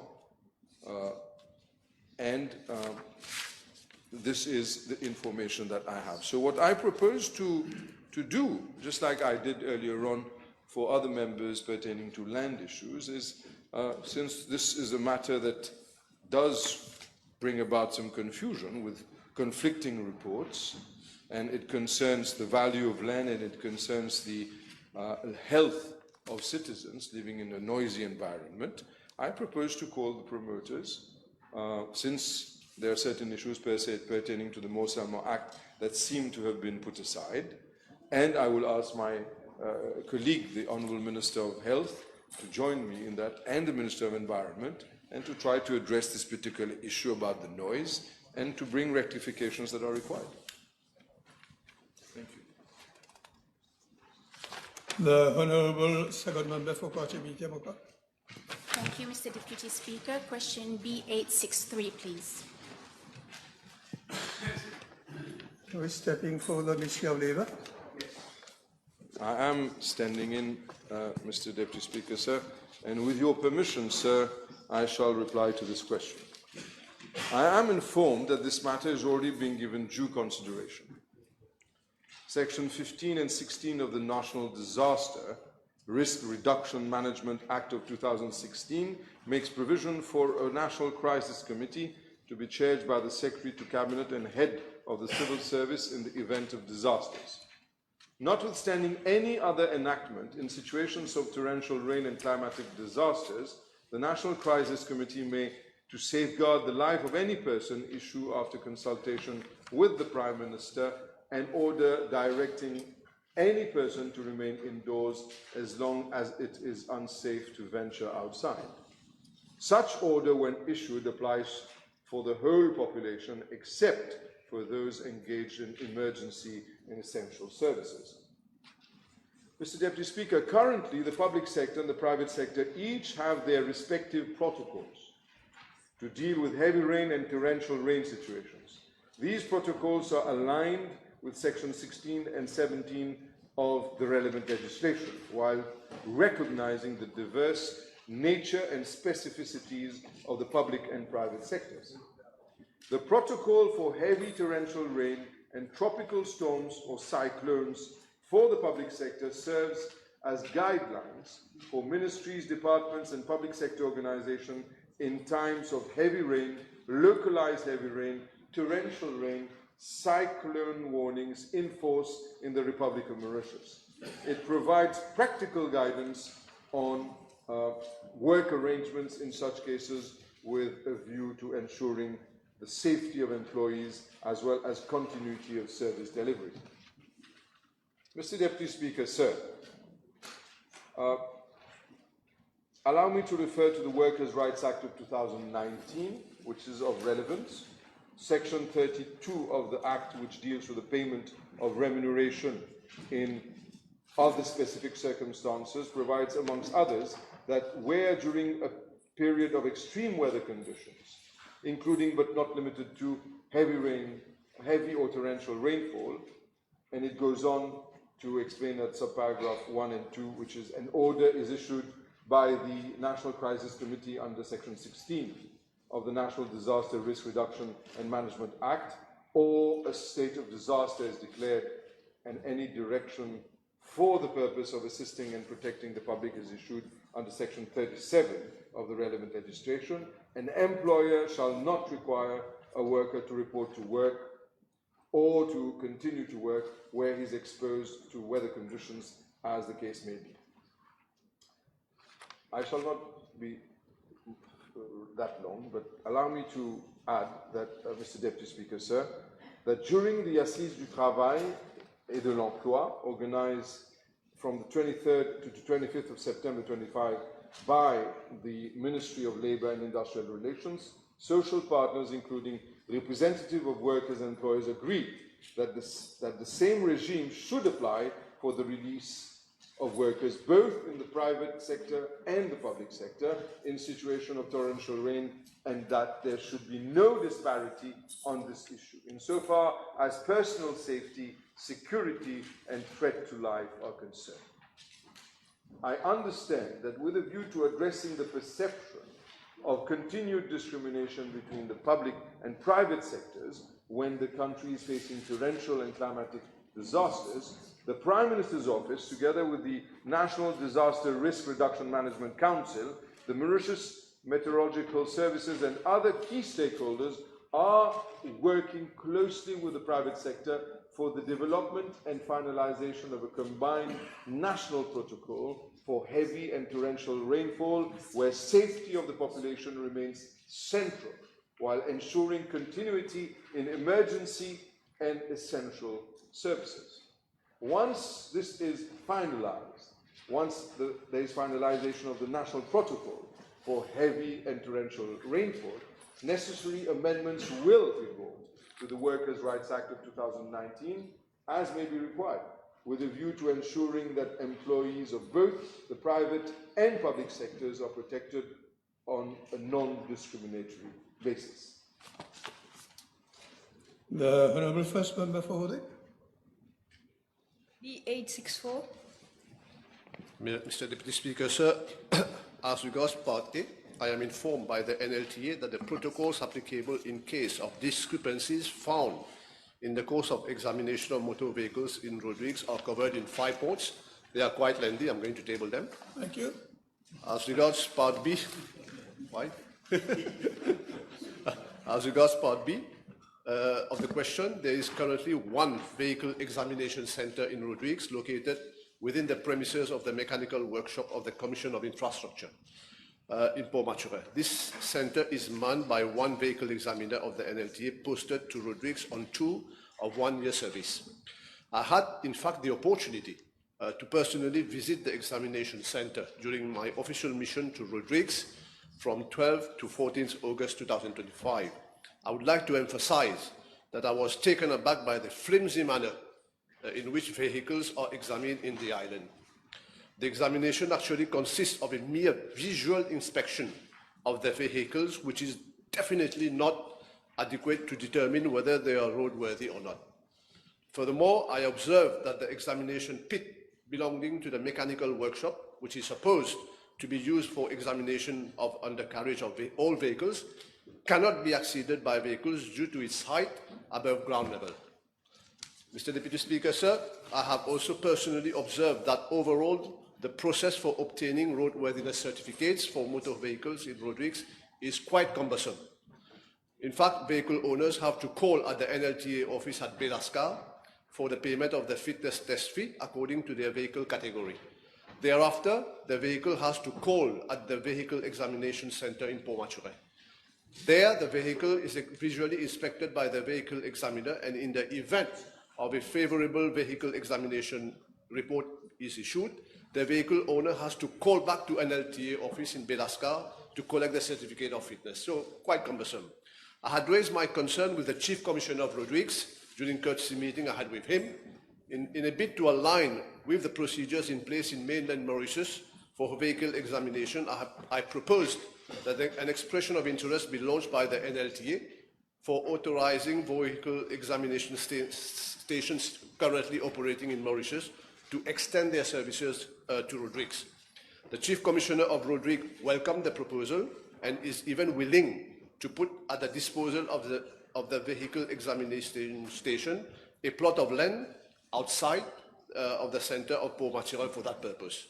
This is the information that I have. So what I propose to do, just like I did earlier on for other members pertaining to land issues, is since this is a matter that does bring about some confusion with conflicting reports, and it concerns the value of land and it concerns the health of citizens living in a noisy environment, I propose to call the promoters, since there are certain issues pertaining to the Morcellement Act that seem to have been put aside, and I will ask my colleague, the Honourable Minister of Health, to join me in that, and the Minister of Environment, and to try to address this particular issue about the noise and to bring rectifications that are required. Thank you. The Honourable Second Member for Party Democrat. Thank Thank you, Mr. Deputy Speaker. Question B863, please. We're stepping for the Ministry of Labour. I am standing in, Mr. Deputy Speaker, sir, and with your permission, sir, I shall reply to this question. I am informed that this matter is already being given due consideration. Section 15 and 16 of the National Disaster Risk Reduction Management Act of 2016 makes provision for a National Crisis Committee to be chaired by the Secretary to Cabinet and head of the civil service in the event of disasters. Notwithstanding any other enactment in situations of torrential rain and climatic disasters, the National Crisis Committee may, to safeguard the life of any person, issue after consultation with the Prime Minister an order directing any person to remain indoors as long as it is unsafe to venture outside. Such order, when issued, applies for the whole population except for those engaged in emergency and essential services. Mr. Deputy Speaker, currently the public sector and the private sector each have their respective protocols to deal with heavy rain and torrential rain situations. These protocols are aligned with Section 16 and 17 of the relevant legislation, while recognizing the diverse nature and specificities of the public and private sectors. The protocol for heavy torrential rain and tropical storms or cyclones for the public sector serves as guidelines for ministries, departments, and public sector organizations in times of heavy rain, localized heavy rain, torrential rain, cyclone warnings in force in the Republic of Mauritius. It provides practical guidance on work arrangements in such cases with a view to ensuring the safety of employees as well as continuity of service delivery. Mr. Deputy Speaker, sir, allow me to refer to the Workers' Rights Act of 2019, which is of relevance. Section 32 of the Act, which deals with the payment of remuneration in other specific circumstances, provides, amongst others, that where during a period of extreme weather conditions, including but not limited to heavy rain, heavy or torrential rainfall, and it goes on to explain that subparagraph 1 and 2, which is an order is issued by the National Crisis Committee under Section 16 of the National Disaster Risk Reduction and Management Act, or a state of disaster is declared and any direction for the purpose of assisting and protecting the public is issued under Section 37 of the relevant legislation. An employer shall not require a worker to report to work or to continue to work where he is exposed to weather conditions as the case may be. I shall not be that long, but allow me to add that, Mr. Deputy Speaker, sir, that during the Assises du Travail et de l'Emploi, organized from the 23rd to the 25th of September 25 by the Ministry of Labour and Industrial Relations, social partners, including representatives of workers and employers, agreed that the same regime should apply for the release of workers both in the private sector and the public sector in situation of torrential rain, and that there should be no disparity on this issue, insofar as personal safety, security, and threat to life are concerned. I understand that with a view to addressing the perception of continued discrimination between the public and private sectors when the country is facing torrential and climatic disasters, the Prime Minister's Office, together with the National Disaster Risk Reduction Management Council, the Mauritius Meteorological Services, and other key stakeholders are working closely with the private sector for the development and finalization of a combined national protocol for heavy and torrential rainfall, where safety of the population remains central, while ensuring continuity in emergency and essential services. Once this is finalized, once there is finalization of the national protocol for heavy and torrential rainfall, necessary amendments will be brought to the Workers' Rights Act of 2019, as may be required, with a view to ensuring that employees of both the private and public sectors are protected on a non-discriminatory basis. The Honourable First Member for Holding. B864. Mr. Deputy Speaker, sir, as regards Part A, I am informed by the NLTA that the protocols applicable in case of discrepancies found in the course of examination of motor vehicles in road rigs are covered in 5 points. They are quite lengthy. I'm going to table them. Thank you. As regards Part B, why? As regards Part B of the question, there is currently one vehicle examination centre in road rigs located within the premises of the mechanical workshop of the Commission of Infrastructure in Port-Mature. This centre is manned by one vehicle examiner of the NLTA posted to road rigs on 2 of 1 year service. I had, in fact, the opportunity to personally visit the examination centre during my official mission to road rigs from 12 to 14th August 2025. I would like to emphasize that I was taken aback by the flimsy manner in which vehicles are examined in the island. The examination actually consists of a mere visual inspection of the vehicles, which is definitely not adequate to determine whether they are roadworthy or not. Furthermore, I observed that the examination pit belonging to the mechanical workshop, which is supposed to be used for examination of undercarriage of all vehicles, cannot be acceded by vehicles due to its height above ground level. Mr. Deputy Speaker, sir, I have also personally observed that overall the process for obtaining roadworthiness certificates for motor vehicles in road rigs is quite cumbersome. In fact, vehicle owners have to call at the NLTA office at Belascar for the payment of the fitness test fee according to their vehicle category. Thereafter, the vehicle has to call at the vehicle examination centre in Port-Mature. There, the vehicle is visually inspected by the vehicle examiner, and in the event of a favourable vehicle examination report is issued, the vehicle owner has to call back to an NLTA office in Belascar to collect the certificate of fitness. So, quite cumbersome. I had raised my concern with the Chief Commissioner of Road Rigs during courtesy meeting I had with him. In a bid to align with the procedures in place in mainland Mauritius for vehicle examination, I proposed that an expression of interest be launched by the NLTA for authorizing vehicle examination stations currently operating in Mauritius to extend their services to road rigs. The Chief Commissioner of Road Rig welcomed the proposal and is even willing to put at the disposal of the vehicle examination station a plot of land outside of the centre of Port-Mature for that purpose.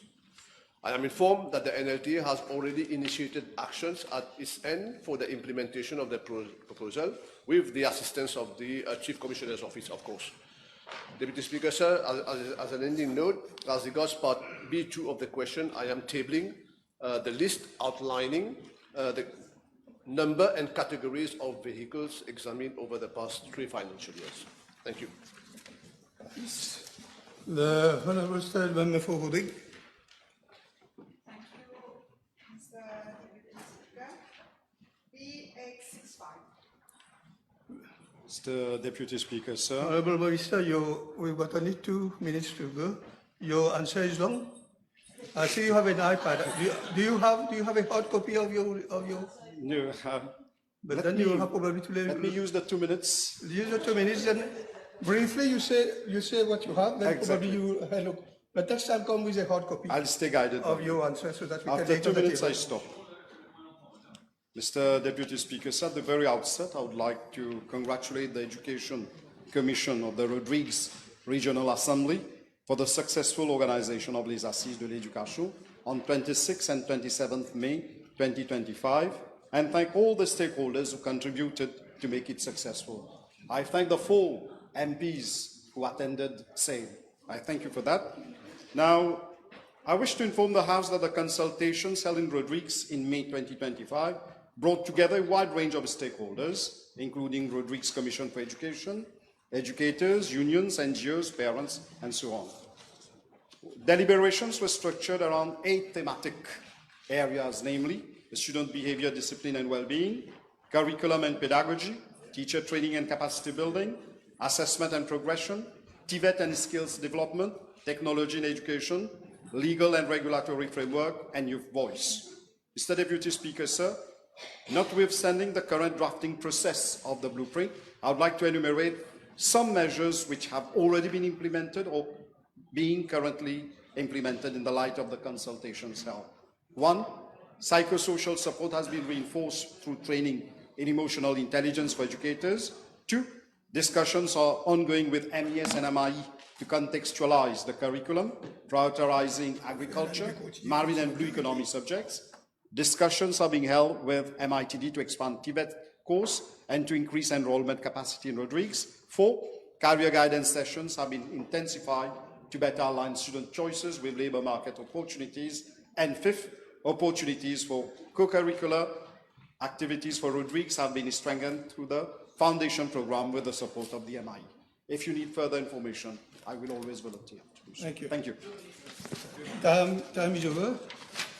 I am informed that the NLTA has already initiated actions at its end for the implementation of the proposal with the assistance of the Chief Commissioner's Office, of course. Deputy Speaker, sir, as an ending note, as regards Part B2 of the question, I am tabling the list outlining the number and categories of vehicles examined over the past 3 financial years. Thank you. The Honourable Third Member for Holding. Mr. Deputy Speaker, sir. Honourable Minister, we've got only 2 minutes to go. Your answer is long. I see you have an iPad. Do you have a hard copy of your? No. But then you have probably to let me use the 2 minutes. Use the 2 minutes. Then briefly, you say what you have. Then Exactly. probably you look. But next time, come with a hard copy. I'll stay guided of your answer so that we can After take 2 on the minutes, table. I stop. Mr. Deputy Speaker, sir, at the very outset, I would like to congratulate the Education Commission of the Rodrigues Regional Assembly for the successful organization of les Assises de l'Éducation on 26 and 27th May 2025, and thank all the stakeholders who contributed to make it successful. I thank the 4 MPs who attended same. I thank you for that. Now, I wish to inform the House that the consultations held in Rodrigues in May 2025 brought together a wide range of stakeholders, including Rodrigues Commission for Education, educators, unions, NGOs, parents, and so on. Deliberations were structured around 8 thematic areas, namely student behavior, discipline, and well-being, curriculum and pedagogy, teacher training and capacity building, assessment and progression, TVET and skills development, technology and education, legal and regulatory framework, and youth voice. Mr. Deputy Speaker, sir, notwithstanding the current drafting process of the blueprint, I would like to enumerate some measures which have already been implemented or being currently implemented in the light of the consultations held. 1. Psychosocial support has been reinforced through training in emotional intelligence for educators. 2. Discussions are ongoing with MES and MIE to contextualize the curriculum, prioritizing agriculture, marine and blue economy subjects. Discussions are being held with MITD to expand Tibet course and to increase enrollment capacity in Rodrigues. 4. Career guidance sessions have been intensified to better align student choices with labor market opportunities. And 5th, opportunities for co-curricular activities for Rodrigues have been strengthened through the foundation program with the support of the MIE. If you need further information, I will always volunteer to do so. Thank you. Thank you. Time is over.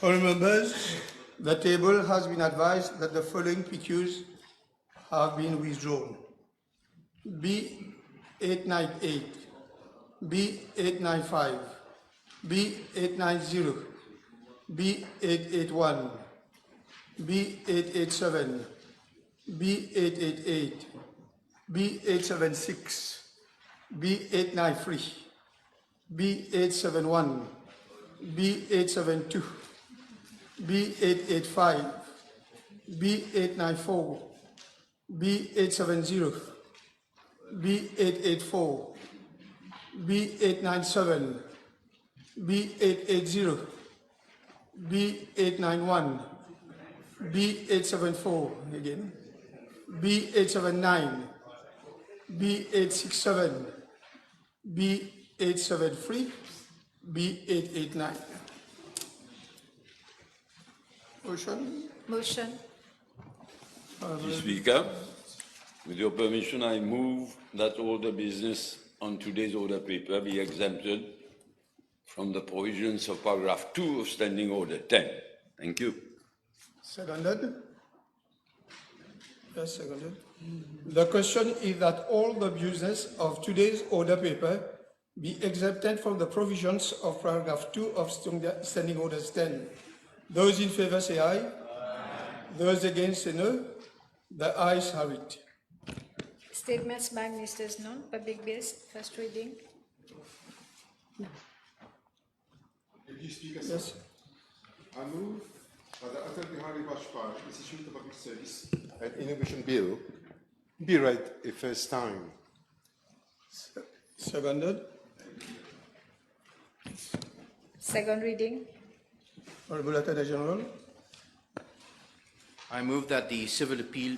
Honourable members, the table has been advised that the following PQs have been withdrawn. B898, B895, B890, B881, B887, B888, B876, B893, B871, B872, B885, B894, B870, B884, B897, B880, B891, B874 again, B879, B867, B873, B889. Motion? Motion. Mr. Speaker, with your permission, I move that all the business on today's order paper be exempted from the provisions of paragraph 2 of Standing Order 10. Thank you. Seconded? Yes, seconded. The question is that all the business of today's order paper be exempted from the provisions of paragraph 2 of Standing Orders 10. Those in favor say aye. Aye. Those against say no. The ayes have it. Statements by ministers none. Public bills, first reading. Deputy Speaker, yes. I move that the Atal Bihari Vajpayee Institute of Public Service and Innovation Bill be read a first time. Seconded. Second reading. Honourable Attorney General. I move that the civil appeal,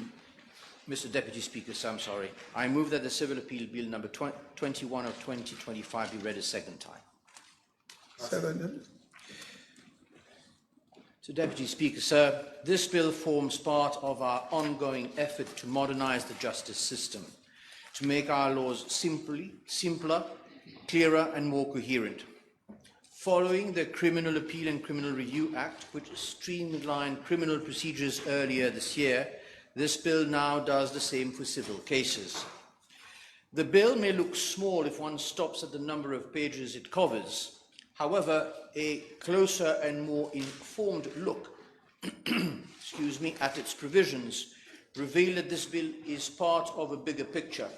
Mr. Deputy Speaker, sir, I'm sorry. I move that the civil appeal bill number 21 of 2025 be read a second time. Seconded. So, Deputy Speaker, sir, this bill forms part of our ongoing effort to modernize the justice system, to make our laws simpler, clearer and more coherent. Following the Criminal Appeal and Criminal Review Act, which streamlined criminal procedures earlier this year, this bill now does the same for civil cases. The bill may look small if one stops at the number of pages it covers. However, a closer and more informed look at its provisions reveal that this bill is part of a bigger picture.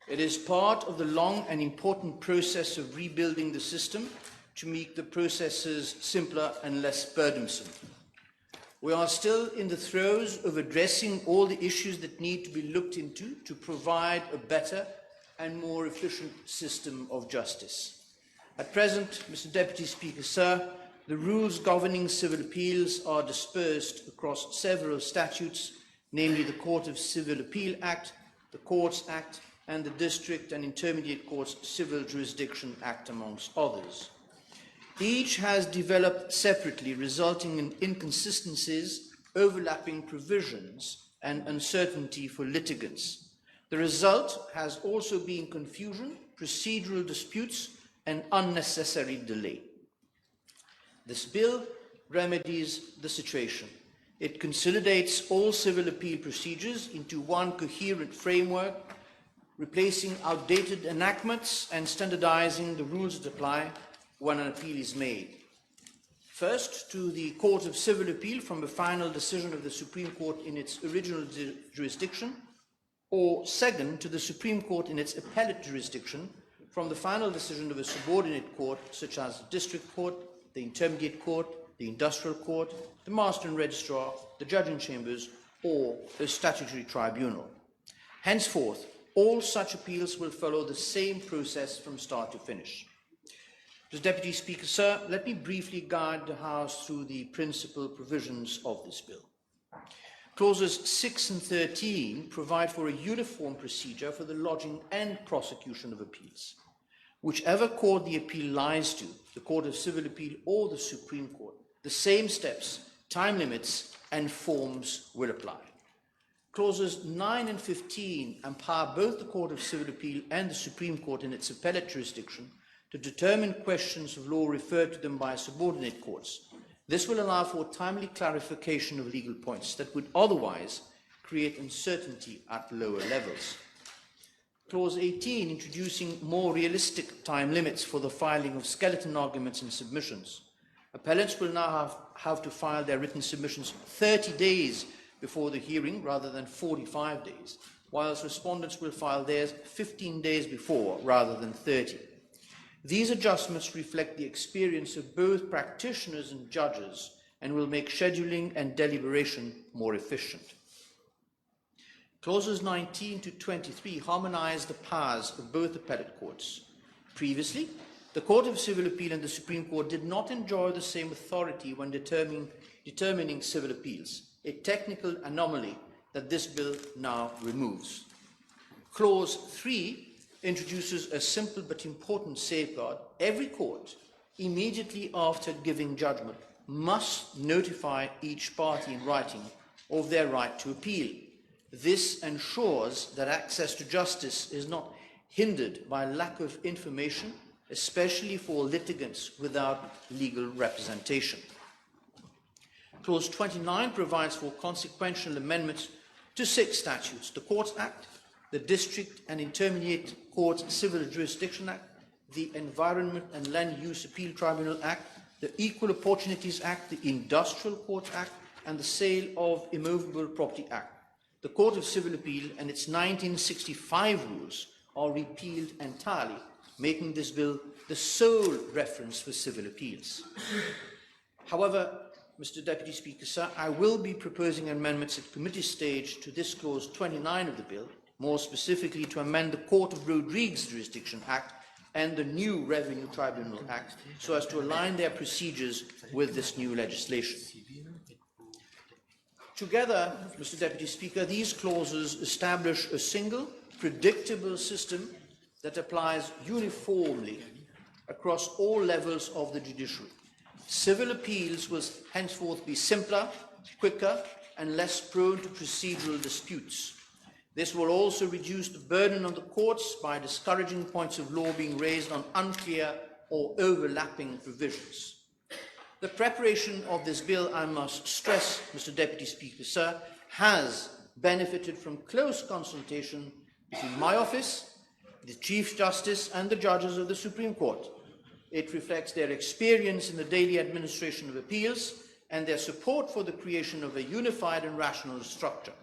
It is part of the long and important process of rebuilding the system to make the processes simpler and less burdensome. We are still in the throes of addressing all the issues that need to be looked into to provide a better and more efficient system of justice. At present, Mr. Deputy Speaker, sir, the rules governing civil appeals are dispersed across several statutes, namely the Court of Civil Appeal Act, the Courts Act, and the District and Intermediate Courts Civil Jurisdiction Act, amongst others. Each has developed separately, resulting in inconsistencies, overlapping provisions, and uncertainty for litigants. The result has also been confusion, procedural disputes, and unnecessary delay. This bill remedies the situation. It consolidates all civil appeal procedures into one coherent framework, replacing outdated enactments and standardizing the rules that apply when an appeal is made. First, to the Court of Civil Appeal from a final decision of the Supreme Court in its original jurisdiction, or second, to the Supreme Court in its appellate jurisdiction from the final decision of a subordinate court, such as the District Court, the Intermediate Court, the Industrial Court, the Master and Registrar, the Judging Chambers, or a statutory tribunal. Henceforth, all such appeals will follow the same process from start to finish. Mr. Deputy Speaker, sir, let me briefly guide the House through the principal provisions of this bill. Clauses 6 and 13 provide for a uniform procedure for the lodging and prosecution of appeals. Whichever court the appeal lies to, the Court of Civil Appeal or the Supreme Court, the same steps, time limits, and forms will apply. Clauses 9 and 15 empower both the Court of Civil Appeal and the Supreme Court in its appellate jurisdiction to determine questions of law referred to them by subordinate courts. This will allow for timely clarification of legal points that would otherwise create uncertainty at lower levels. Clause 18, introducing more realistic time limits for the filing of skeleton arguments and submissions. Appellants will now have to file their written submissions 30 days before the hearing rather than 45 days, whilst respondents will file theirs 15 days before rather than 30. These adjustments reflect the experience of both practitioners and judges and will make scheduling and deliberation more efficient. Clauses 19 to 23 harmonise the powers of both appellate courts. Previously, the Court of Civil Appeal and the Supreme Court did not enjoy the same authority when determining civil appeals, a technical anomaly that this bill now removes. Clause 3 introduces a simple but important safeguard. Every court, immediately after giving judgment, must notify each party in writing of their right to appeal. This ensures that access to justice is not hindered by lack of information, especially for litigants without legal representation. Clause 29 provides for consequential amendments to 6 statutes: the Courts Act, the District and Intermediate Court Civil Jurisdiction Act, the Environment and Land Use Appeal Tribunal Act, the Equal Opportunities Act, the Industrial Court Act, and the Sale of Immovable Property Act. The Court of Civil Appeal and its 1965 rules are repealed entirely, making this bill the sole reference for civil appeals. However, Mr. Deputy Speaker, sir, I will be proposing amendments at committee stage to this clause 29 of the bill, more specifically to amend the Court of Rodrigues Jurisdiction Act and the new Revenue Tribunal Act so as to align their procedures with this new legislation. Together, Mr. Deputy Speaker, these clauses establish a single, predictable system that applies uniformly across all levels of the judiciary. Civil appeals will henceforth be simpler, quicker, and less prone to procedural disputes. This will also reduce the burden on the courts by discouraging points of law being raised on unclear or overlapping provisions. The preparation of this bill, I must stress, Mr. Deputy Speaker, sir, has benefited from close consultation between my office, the Chief Justice, and the judges of the Supreme Court. It reflects their experience in the daily administration of appeals and their support for the creation of a unified and rational structure.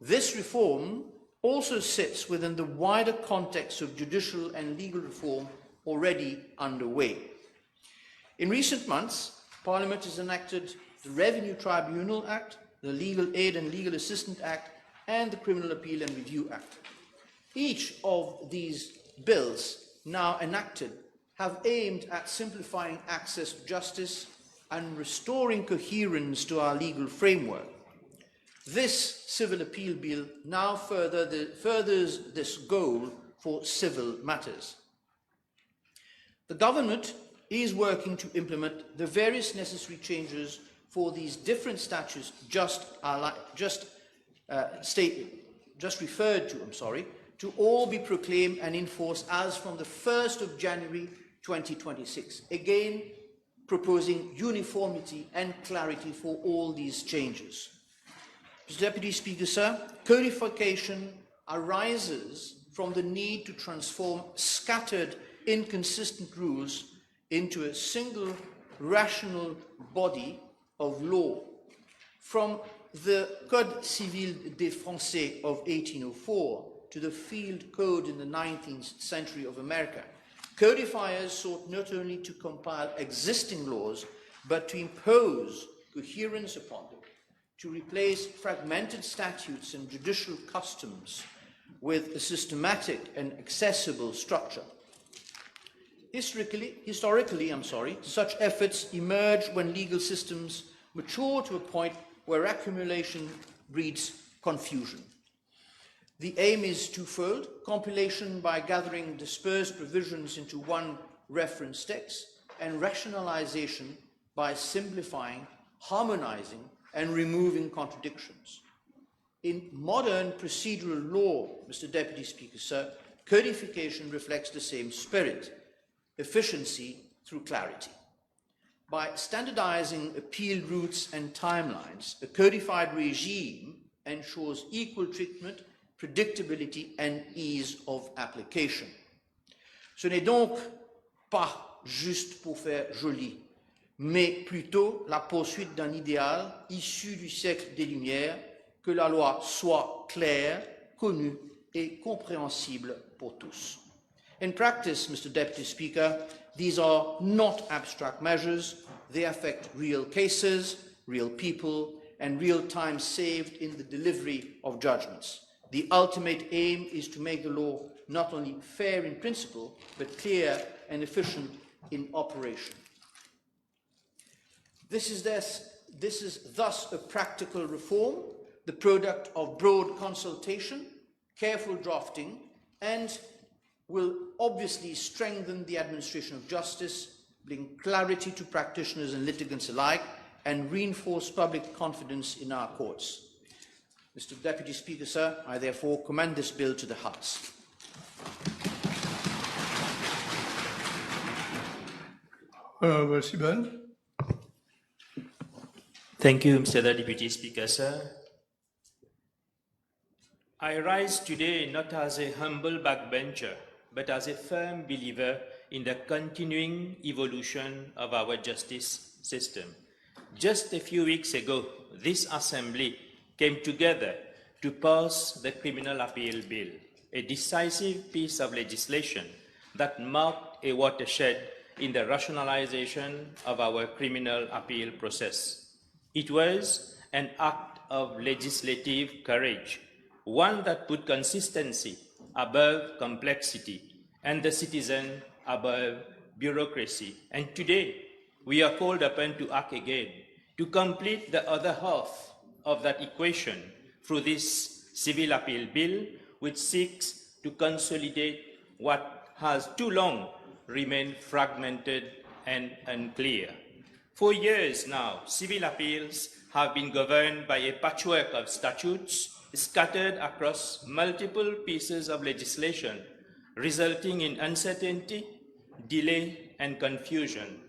This reform also sits within the wider context of judicial and legal reform already underway. In recent months, Parliament has enacted the Revenue Tribunal Act, the Legal Aid and Legal Assistance Act, and the Criminal Appeal and Review Act. Each of these bills now enacted have aimed at simplifying access to justice and restoring coherence to our legal framework. This civil appeal bill now furthers this goal for civil matters. The government is working to implement the various necessary changes for these different statutes just referred to, to all be proclaimed and enforced as from the 1st of January 2026. Again, proposing uniformity and clarity for all these changes. Mr. Deputy Speaker, sir, codification arises from the need to transform scattered, inconsistent rules into a single rational body of law. From the Code civil des Français of 1804 to the Field Code in the 19th century of America, codifiers sought not only to compile existing laws, but to impose coherence upon them, to replace fragmented statutes and judicial customs with a systematic and accessible structure. Historically, such efforts emerge when legal systems mature to a point where accumulation breeds confusion. The aim is twofold: compilation by gathering dispersed provisions into one reference text, and rationalization by simplifying, harmonizing, and removing contradictions. In modern procedural law, Mr. Deputy Speaker, sir, codification reflects the same spirit: efficiency through clarity. By standardizing appeal routes and timelines, a codified regime ensures equal treatment, predictability and ease of application. Ce n'est donc pas juste pour faire joli, mais plutôt la poursuite d'un idéal issu du siècle des Lumières, que la loi soit claire, connue et compréhensible pour tous. In practice, Mr. Deputy Speaker, these are not abstract measures. They affect real cases, real people, and real time saved in the delivery of judgments. The ultimate aim is to make the law not only fair in principle, but clear and efficient in operation. This is thus a practical reform, the product of broad consultation, careful drafting, and will obviously strengthen the administration of justice, bring clarity to practitioners and litigants alike, and reinforce public confidence in our courts. Mr. Deputy Speaker, sir, I therefore commend this bill to the House. Thank you, Mr. Deputy Speaker, sir. I rise today not as a humble backbencher, but as a firm believer in the continuing evolution of our justice system. Just a few weeks ago, this Assembly came together to pass the Criminal Appeal Bill, a decisive piece of legislation that marked a watershed in the rationalization of our criminal appeal process. It was an act of legislative courage, one that put consistency above complexity and the citizen above bureaucracy. And today, we are called upon to act again, to complete the other half of that equation through this civil appeal bill, which seeks to consolidate what has too long remained fragmented and unclear. For years now, civil appeals have been governed by a patchwork of statutes scattered across multiple pieces of legislation, resulting in uncertainty, delay, and confusion.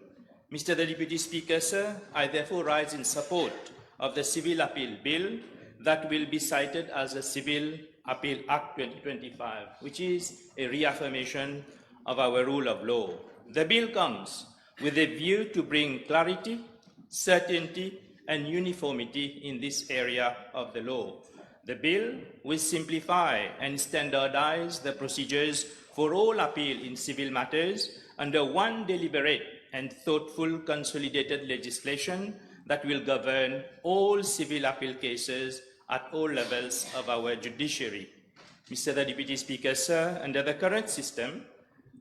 Mr. the Deputy Speaker, sir, I therefore rise in support of the Civil Appeal Bill that will be cited as the Civil Appeal Act 2025, which is a reaffirmation of our rule of law. The bill comes with a view to bring clarity, certainty, and uniformity in this area of the law. The bill will simplify and standardize the procedures for all appeal in civil matters under one deliberate and thoughtful consolidated legislation that will govern all civil appeal cases at all levels of our judiciary. Mr. the Deputy Speaker, sir, under the current system,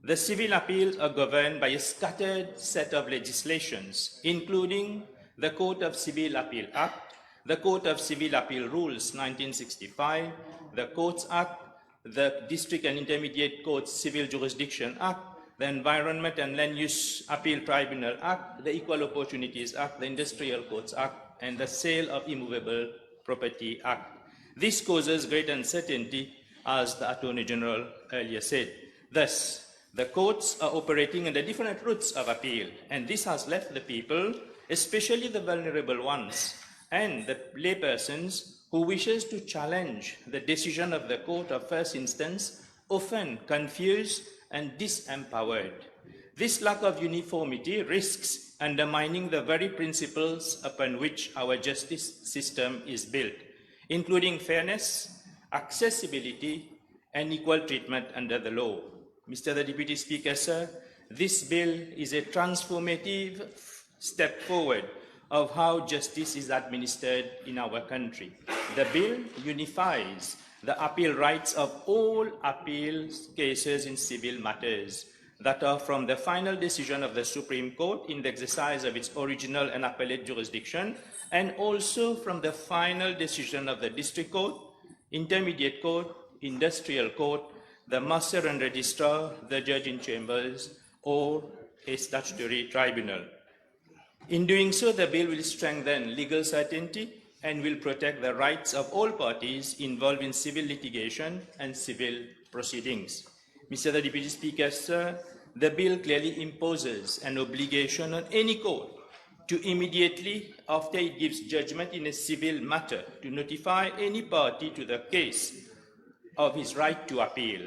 the civil appeals are governed by a scattered set of legislations, including the Court of Civil Appeal Act, the Court of Civil Appeal Rules 1965, the Courts Act, the District and Intermediate Courts Civil Jurisdiction Act, the Environment and Land Use Appeal Tribunal Act, the Equal Opportunities Act, the Industrial Courts Act, and the Sale of Immovable Property Act. This causes great uncertainty, as the Attorney General earlier said. Thus, the courts are operating under different routes of appeal, and this has left the people, especially the vulnerable ones, and the laypersons who wishes to challenge the decision of the court of first instance, often confused and disempowered. This lack of uniformity risks undermining the very principles upon which our justice system is built, including fairness, accessibility, and equal treatment under the law. Mr. the Deputy Speaker, sir, this bill is a transformative step forward of how justice is administered in our country. The bill unifies the appeal rights of all appeal cases in civil matters that are from the final decision of the Supreme Court in the exercise of its original and appellate jurisdiction, and also from the final decision of the District Court, Intermediate Court, Industrial Court, the Master and Registrar, the Judge in Chambers, or a statutory tribunal. In doing so, the bill will strengthen legal certainty and will protect the rights of all parties involved in civil litigation and civil proceedings. Mr. the Deputy Speaker, sir, the bill clearly imposes an obligation on any court to immediately, after it gives judgment in a civil matter, to notify any party to the case of his right to appeal.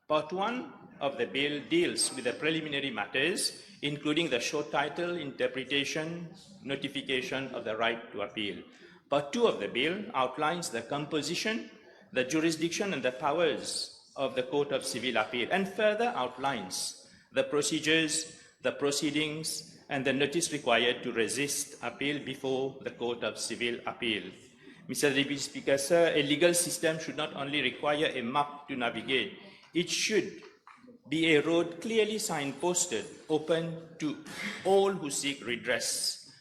Part 1 of the bill deals with the preliminary matters, including the short title, interpretation, notification of the right to appeal. Part 2 of the bill outlines the composition, the jurisdiction, and the powers of the Court of Civil Appeal, and further outlines the procedures, the proceedings, and the notice required to resist appeal before the Court of Civil Appeal. Mr. Deputy Speaker, sir, a legal system should not only require a map to navigate, it should be a road clearly signposted, open to all who seek redress.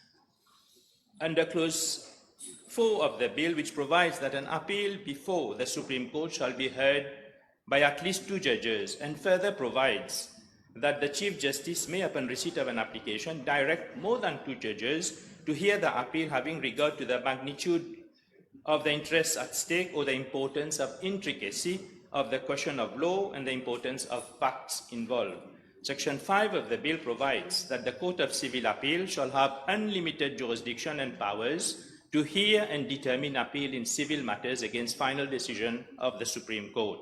Under Clause 4 of the bill, which provides that an appeal before the Supreme Court shall be heard by at least 2 judges, and further provides that the Chief Justice may, upon receipt of an application, direct more than 2 judges to hear the appeal, having regard to the magnitude of the interests at stake or the importance of intricacy of the question of law and the importance of facts involved. Section 5 of the bill provides that the Court of Civil Appeal shall have unlimited jurisdiction and powers to hear and determine appeal in civil matters against final decision of the Supreme Court.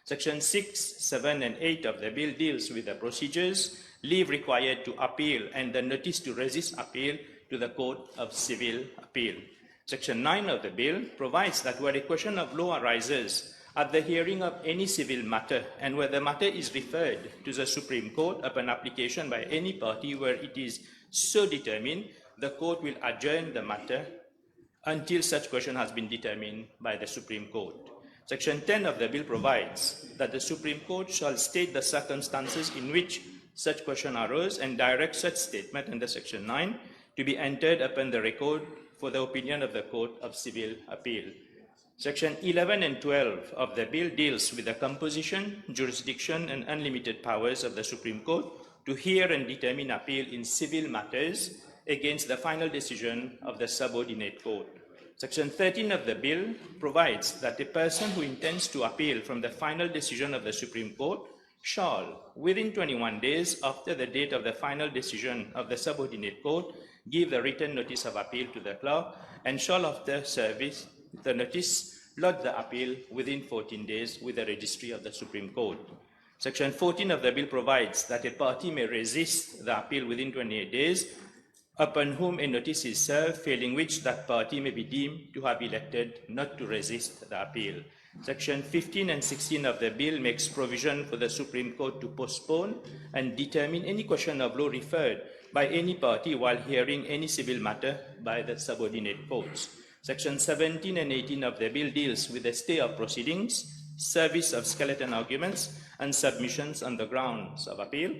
Section 6, 7, and 8 of the bill deals with the procedures, leave required to appeal, and the notice to resist appeal to the Court of Civil Appeal. Section 9 of the bill provides that where a question of law arises at the hearing of any civil matter, and where the matter is referred to the Supreme Court upon application by any party where it is so determined, the court will adjourn the matter until such question has been determined by the Supreme Court. Section 10 of the bill provides that the Supreme Court shall state the circumstances in which such question arose and direct such statement under Section 9 to be entered upon the record for the opinion of the Court of Civil Appeal. Section 11 and 12 of the bill deals with the composition, jurisdiction, and unlimited powers of the Supreme Court to hear and determine appeal in civil matters against the final decision of the subordinate court. Section 13 of the bill provides that a person who intends to appeal from the final decision of the Supreme Court shall, within 21 days after the date of the final decision of the subordinate court, give the written notice of appeal to the clerk, and shall, after service the notice, lodge the appeal within 14 days with the registry of the Supreme Court. Section 14 of the bill provides that a party may resist the appeal within 28 days, upon whom a notice is served, failing which that party may be deemed to have elected not to resist the appeal. Section 15 and 16 of the bill makes provision for the Supreme Court to postpone and determine any question of law referred by any party while hearing any civil matter by the subordinate courts. Section 17 and 18 of the bill deals with the stay of proceedings, service of skeleton arguments, and submissions on the grounds of appeal.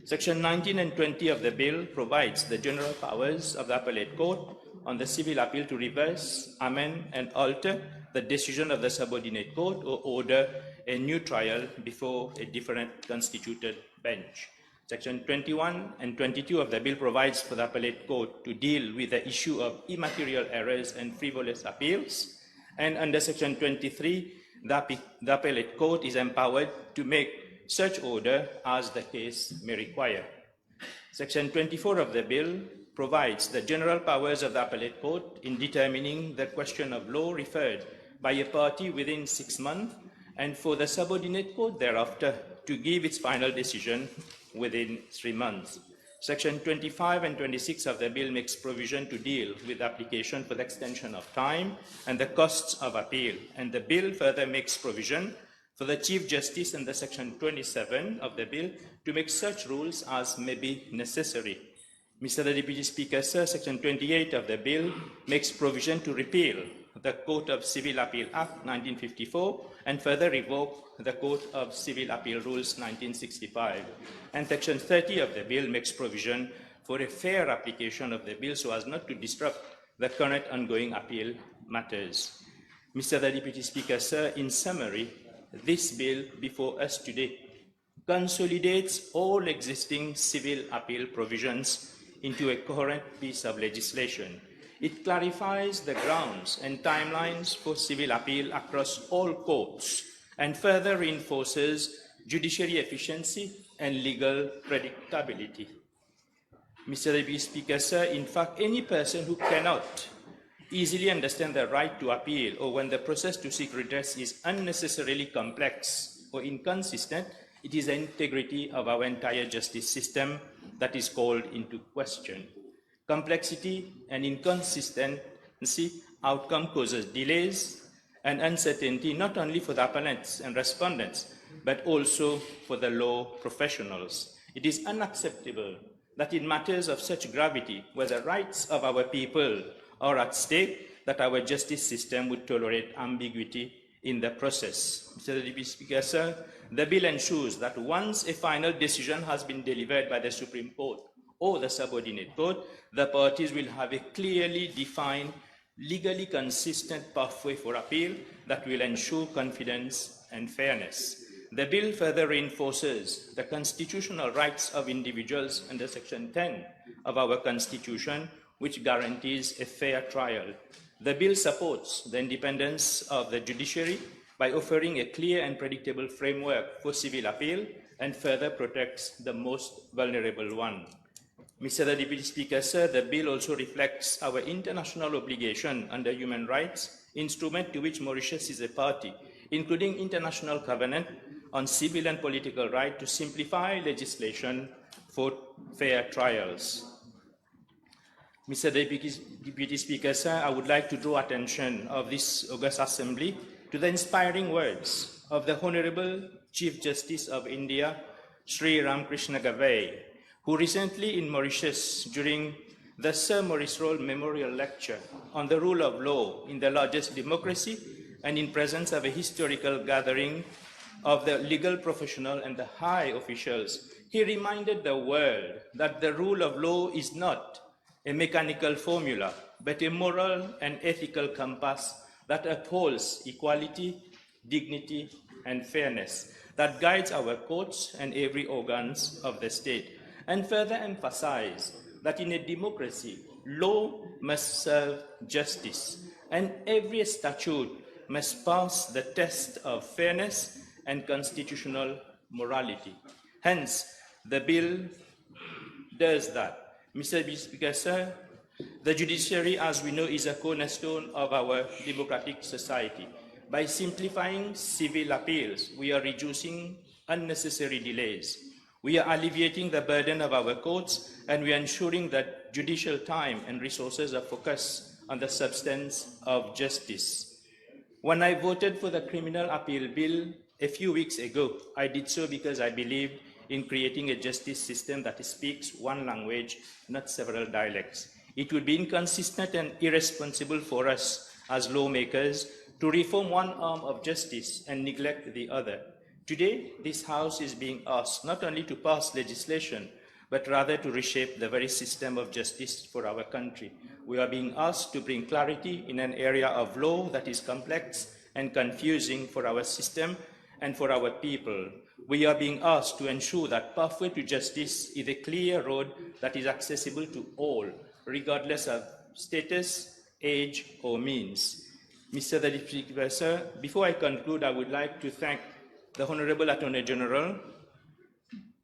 Section 19 and 20 of the bill provides the general powers of the appellate court on the civil appeal to reverse, amend, and alter the decision of the subordinate court or order a new trial before a different constituted bench. Section 21 and 22 of the bill provides for the appellate court to deal with the issue of immaterial errors and frivolous appeals. And under Section 23, the appellate court is empowered to make such order as the case may require. Section 24 of the bill provides the general powers of the appellate court in determining the question of law referred by a party within 6 months, and for the subordinate court thereafter to give its final decision within 3 months. Section 25 and 26 of the bill makes provision to deal with application for the extension of time and the costs of appeal. And the bill further makes provision for the Chief Justice under Section 27 of the bill to make such rules as may be necessary. Mr. the Deputy Speaker, sir, Section 28 of the bill makes provision to repeal the Court of Civil Appeal Act 1954 and further revoke the Court of Civil Appeal Rules 1965. And Section 30 of the bill makes provision for a fair application of the bill so as not to disrupt the current ongoing appeal matters. Mr. the Deputy Speaker, sir, in summary, this bill before us today consolidates all existing civil appeal provisions into a coherent piece of legislation. It clarifies the grounds and timelines for civil appeal across all courts and further reinforces judiciary efficiency and legal predictability. Mr. Deputy Speaker, sir, in fact, any person who cannot easily understand the right to appeal or when the process to seek redress is unnecessarily complex or inconsistent, it is the integrity of our entire justice system that is called into question. Complexity and inconsistency outcome causes delays and uncertainty not only for the appellants and respondents, but also for the law professionals. It is unacceptable that in matters of such gravity, where the rights of our people are at stake, that our justice system would tolerate ambiguity in the process. Mr. Deputy Speaker, sir, the bill ensures that once a final decision has been delivered by the Supreme Court or the subordinate court, the parties will have a clearly defined, legally consistent pathway for appeal that will ensure confidence and fairness. The bill further reinforces the constitutional rights of individuals under Section 10 of our Constitution, which guarantees a fair trial. The bill supports the independence of the judiciary by offering a clear and predictable framework for civil appeal and further protects the most vulnerable one. Mr. the Deputy Speaker, sir, the bill also reflects our international obligation under human rights, instrument to which Mauritius is a party, including International Covenant on Civil and Political Right to simplify legislation for fair trials. Mr. Deputy Speaker, sir, I would like to draw attention of this august assembly to the inspiring words of the Honorable Chief Justice of India, Sri Ramakrishna Gavai, who recently in Mauritius during the Sir Maurice Roll Memorial Lecture on the rule of law in the largest democracy and in presence of a historical gathering of the legal professional and the high officials, he reminded the world that the rule of law is not a mechanical formula, but a moral and ethical compass that upholds equality, dignity, and fairness, that guides our courts and every organs of the state, and further emphasize that in a democracy, law must serve justice, and every statute must pass the test of fairness and constitutional morality. Hence, the bill does that. Mr. Speaker, sir, the judiciary, as we know, is a cornerstone of our democratic society. By simplifying civil appeals, we are reducing unnecessary delays. We are alleviating the burden of our courts, and we are ensuring that judicial time and resources are focused on the substance of justice. When I voted for the criminal appeal bill a few weeks ago, I did so because I believed in creating a justice system that speaks one language, not several dialects. It would be inconsistent and irresponsible for us as lawmakers to reform one arm of justice and neglect the other. Today, this House is being asked not only to pass legislation, but rather to reshape the very system of justice for our country. We are being asked to bring clarity in an area of law that is complex and confusing for our system and for our people. We are being asked to ensure that pathway to justice is a clear road that is accessible to all, regardless of status, age, or means. Mr. the Deputy Speaker, sir, before I conclude, I would like to thank the Honorable Attorney General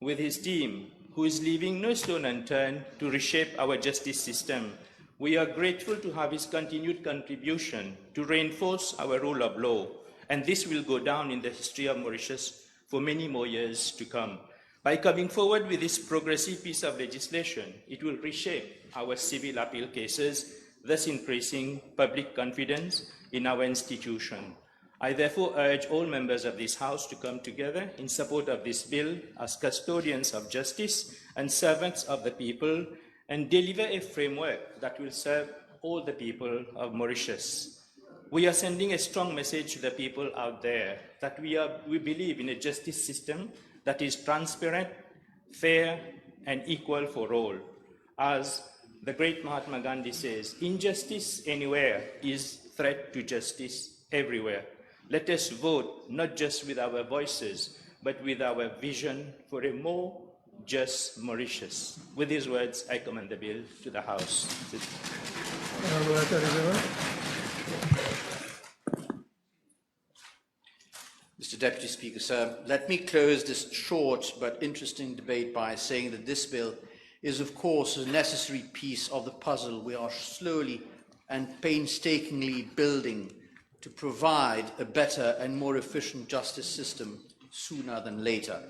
with his team, who is leaving no stone unturned to reshape our justice system. We are grateful to have his continued contribution to reinforce our rule of law, and this will go down in the history of Mauritius for many more years to come. By coming forward with this progressive piece of legislation, it will reshape our civil appeal cases, thus increasing public confidence in our institution. I therefore urge all members of this House to come together in support of this bill as custodians of justice and servants of the people, and deliver a framework that will serve all the people of Mauritius. We are sending a strong message to the people out there that we believe in a justice system that is transparent, fair, and equal for all. As the great Mahatma Gandhi says, injustice anywhere is threat to justice everywhere. Let us vote not just with our voices, but with our vision for a more just Mauritius. With these words, I commend the bill to the House. Mr. Deputy Speaker, sir, let me close this short but interesting debate by saying that this bill is, of course, a necessary piece of the puzzle we are slowly and painstakingly building to provide a better and more efficient justice system sooner than later.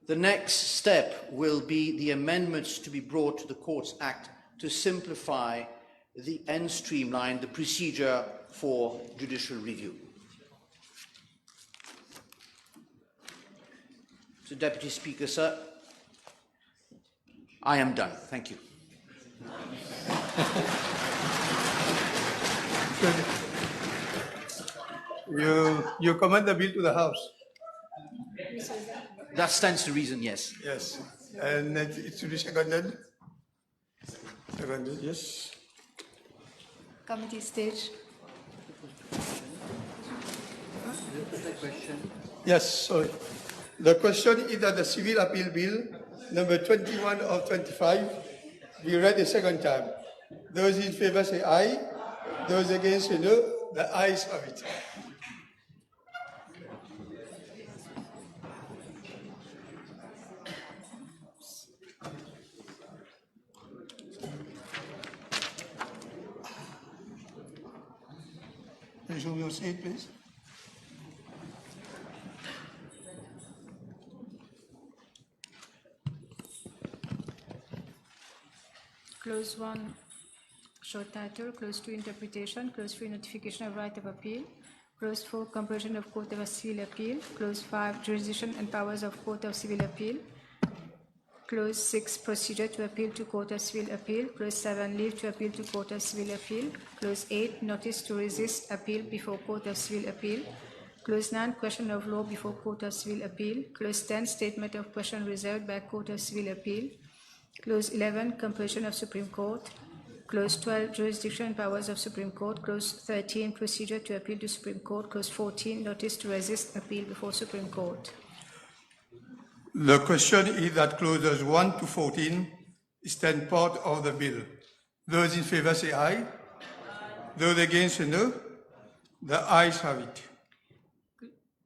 The next step will be the amendments to be brought to the Courts Act to simplify and streamline the procedure for judicial review. So, Deputy Speaker, sir, I am done. Thank you. You commend the bill to the House? That stands to reason, yes. Yes. And it should be seconded? Seconded, yes. Committee stage. Yes, sorry. The question is that the Civil Appeal Bill, number 21 of 25, be read a second time. Those in favor say aye. Those against say no. The ayes have it. Can you show me your seat, please? Clause 1, short title. Clause 2, interpretation. Clause 3, notification of right of appeal. Clause 4, composition of Court of Civil Appeal. Clause 5, jurisdiction and powers of Court of Civil Appeal. Clause 6, procedure to appeal to Court of Civil Appeal. Clause 7, leave to appeal to Court of Civil Appeal. Clause 8, notice to resist appeal before Court of Civil Appeal. Clause 9, question of law before Court of Civil Appeal. Clause 10, statement of question reserved by Court of Civil Appeal. Clause 11, composition of Supreme Court. Clause 12, jurisdiction and powers of Supreme Court. Clause 13, procedure to appeal to Supreme Court. Clause 14, notice to resist appeal before Supreme Court. The question is that clauses 1 to 14 stand part of the bill. Those in favor say aye. Those against say no. The ayes have it.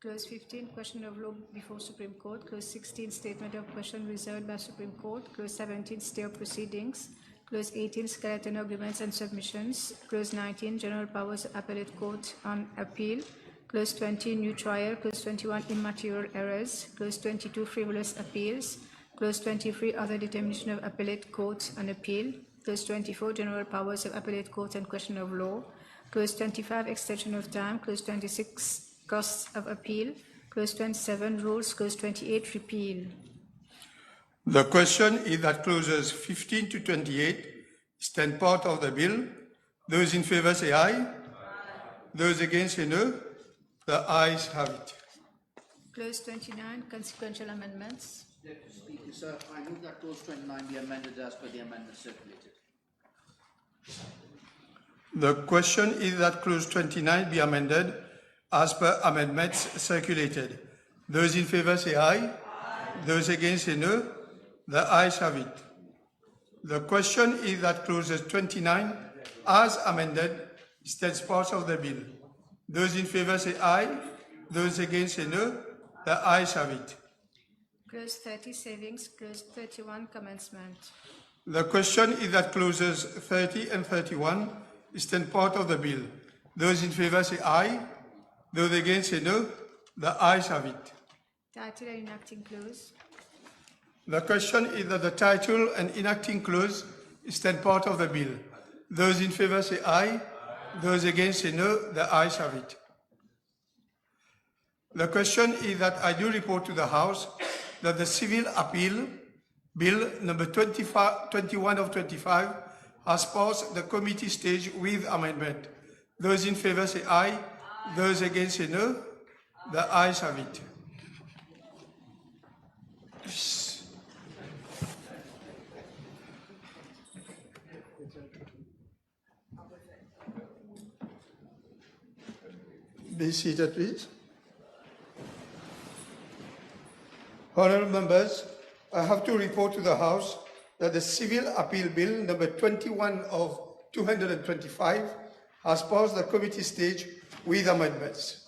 Clause 15, question of law before Supreme Court. Clause 16, statement of question reserved by Supreme Court. Clause 17, stay of proceedings. Clause 18, skeleton arguments and submissions. Clause 19, general powers of appellate court on appeal. Clause 20, new trial. Clause 21, immaterial errors. Clause 22, frivolous appeals. Clause 23, other determination of appellate court on appeal. Clause 24, general powers of appellate court and question of law. Clause 25, extension of time. Clause 26, costs of appeal. Clause 27, rules. Clause 28, repeal. The question is that clauses 15 to 28 stand part of the bill. Those in favor say aye. Those against say no. The ayes have it. Clause 29, consequential amendments. Deputy Speaker, sir, I move that clause 29 be amended as per the amendment circulated. The question is that clause 29 be amended as per amendments circulated. Those in favor say aye. Those against say no. The ayes have it. The question is that clauses 29 as amended stands part of the bill. Those in favor say aye. Those against say no. The ayes have it. Clause 30, savings. Clause 31, commencement. The question is that clauses 30 and 31 stand part of the bill. Those in favor say aye. Those against say no. The ayes have it. Title and enacting clause. The question is that the title and enacting clause stand part of the bill. Those in favor say aye. Those against say no. The ayes have it. The question is that I do report to the House that the Civil Appeal Bill number 21 of 25 has passed the committee stage with amendment. Those in favor say aye. Those against say no. The ayes have it. Be seated, please. Honourable members, I have to report to the House that the Civil Appeal Bill number 21 of 225 has passed the committee stage with amendments.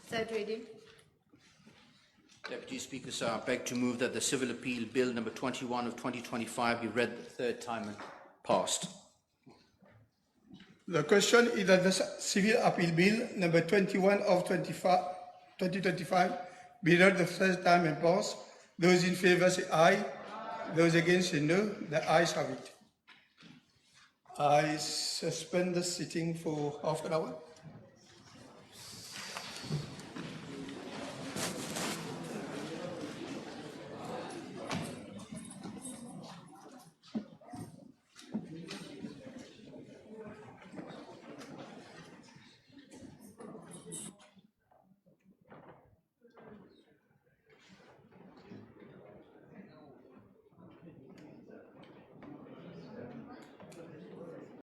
Third reading. Deputy Speaker, sir, I beg to move that the Civil Appeal Bill number 21 of 2025 be read the third time and passed. The question is that the Civil Appeal Bill number 21 of 2025 be read the first time and passed. Those in favour say aye. Those against say no. The ayes have it. I suspend the sitting for half an hour.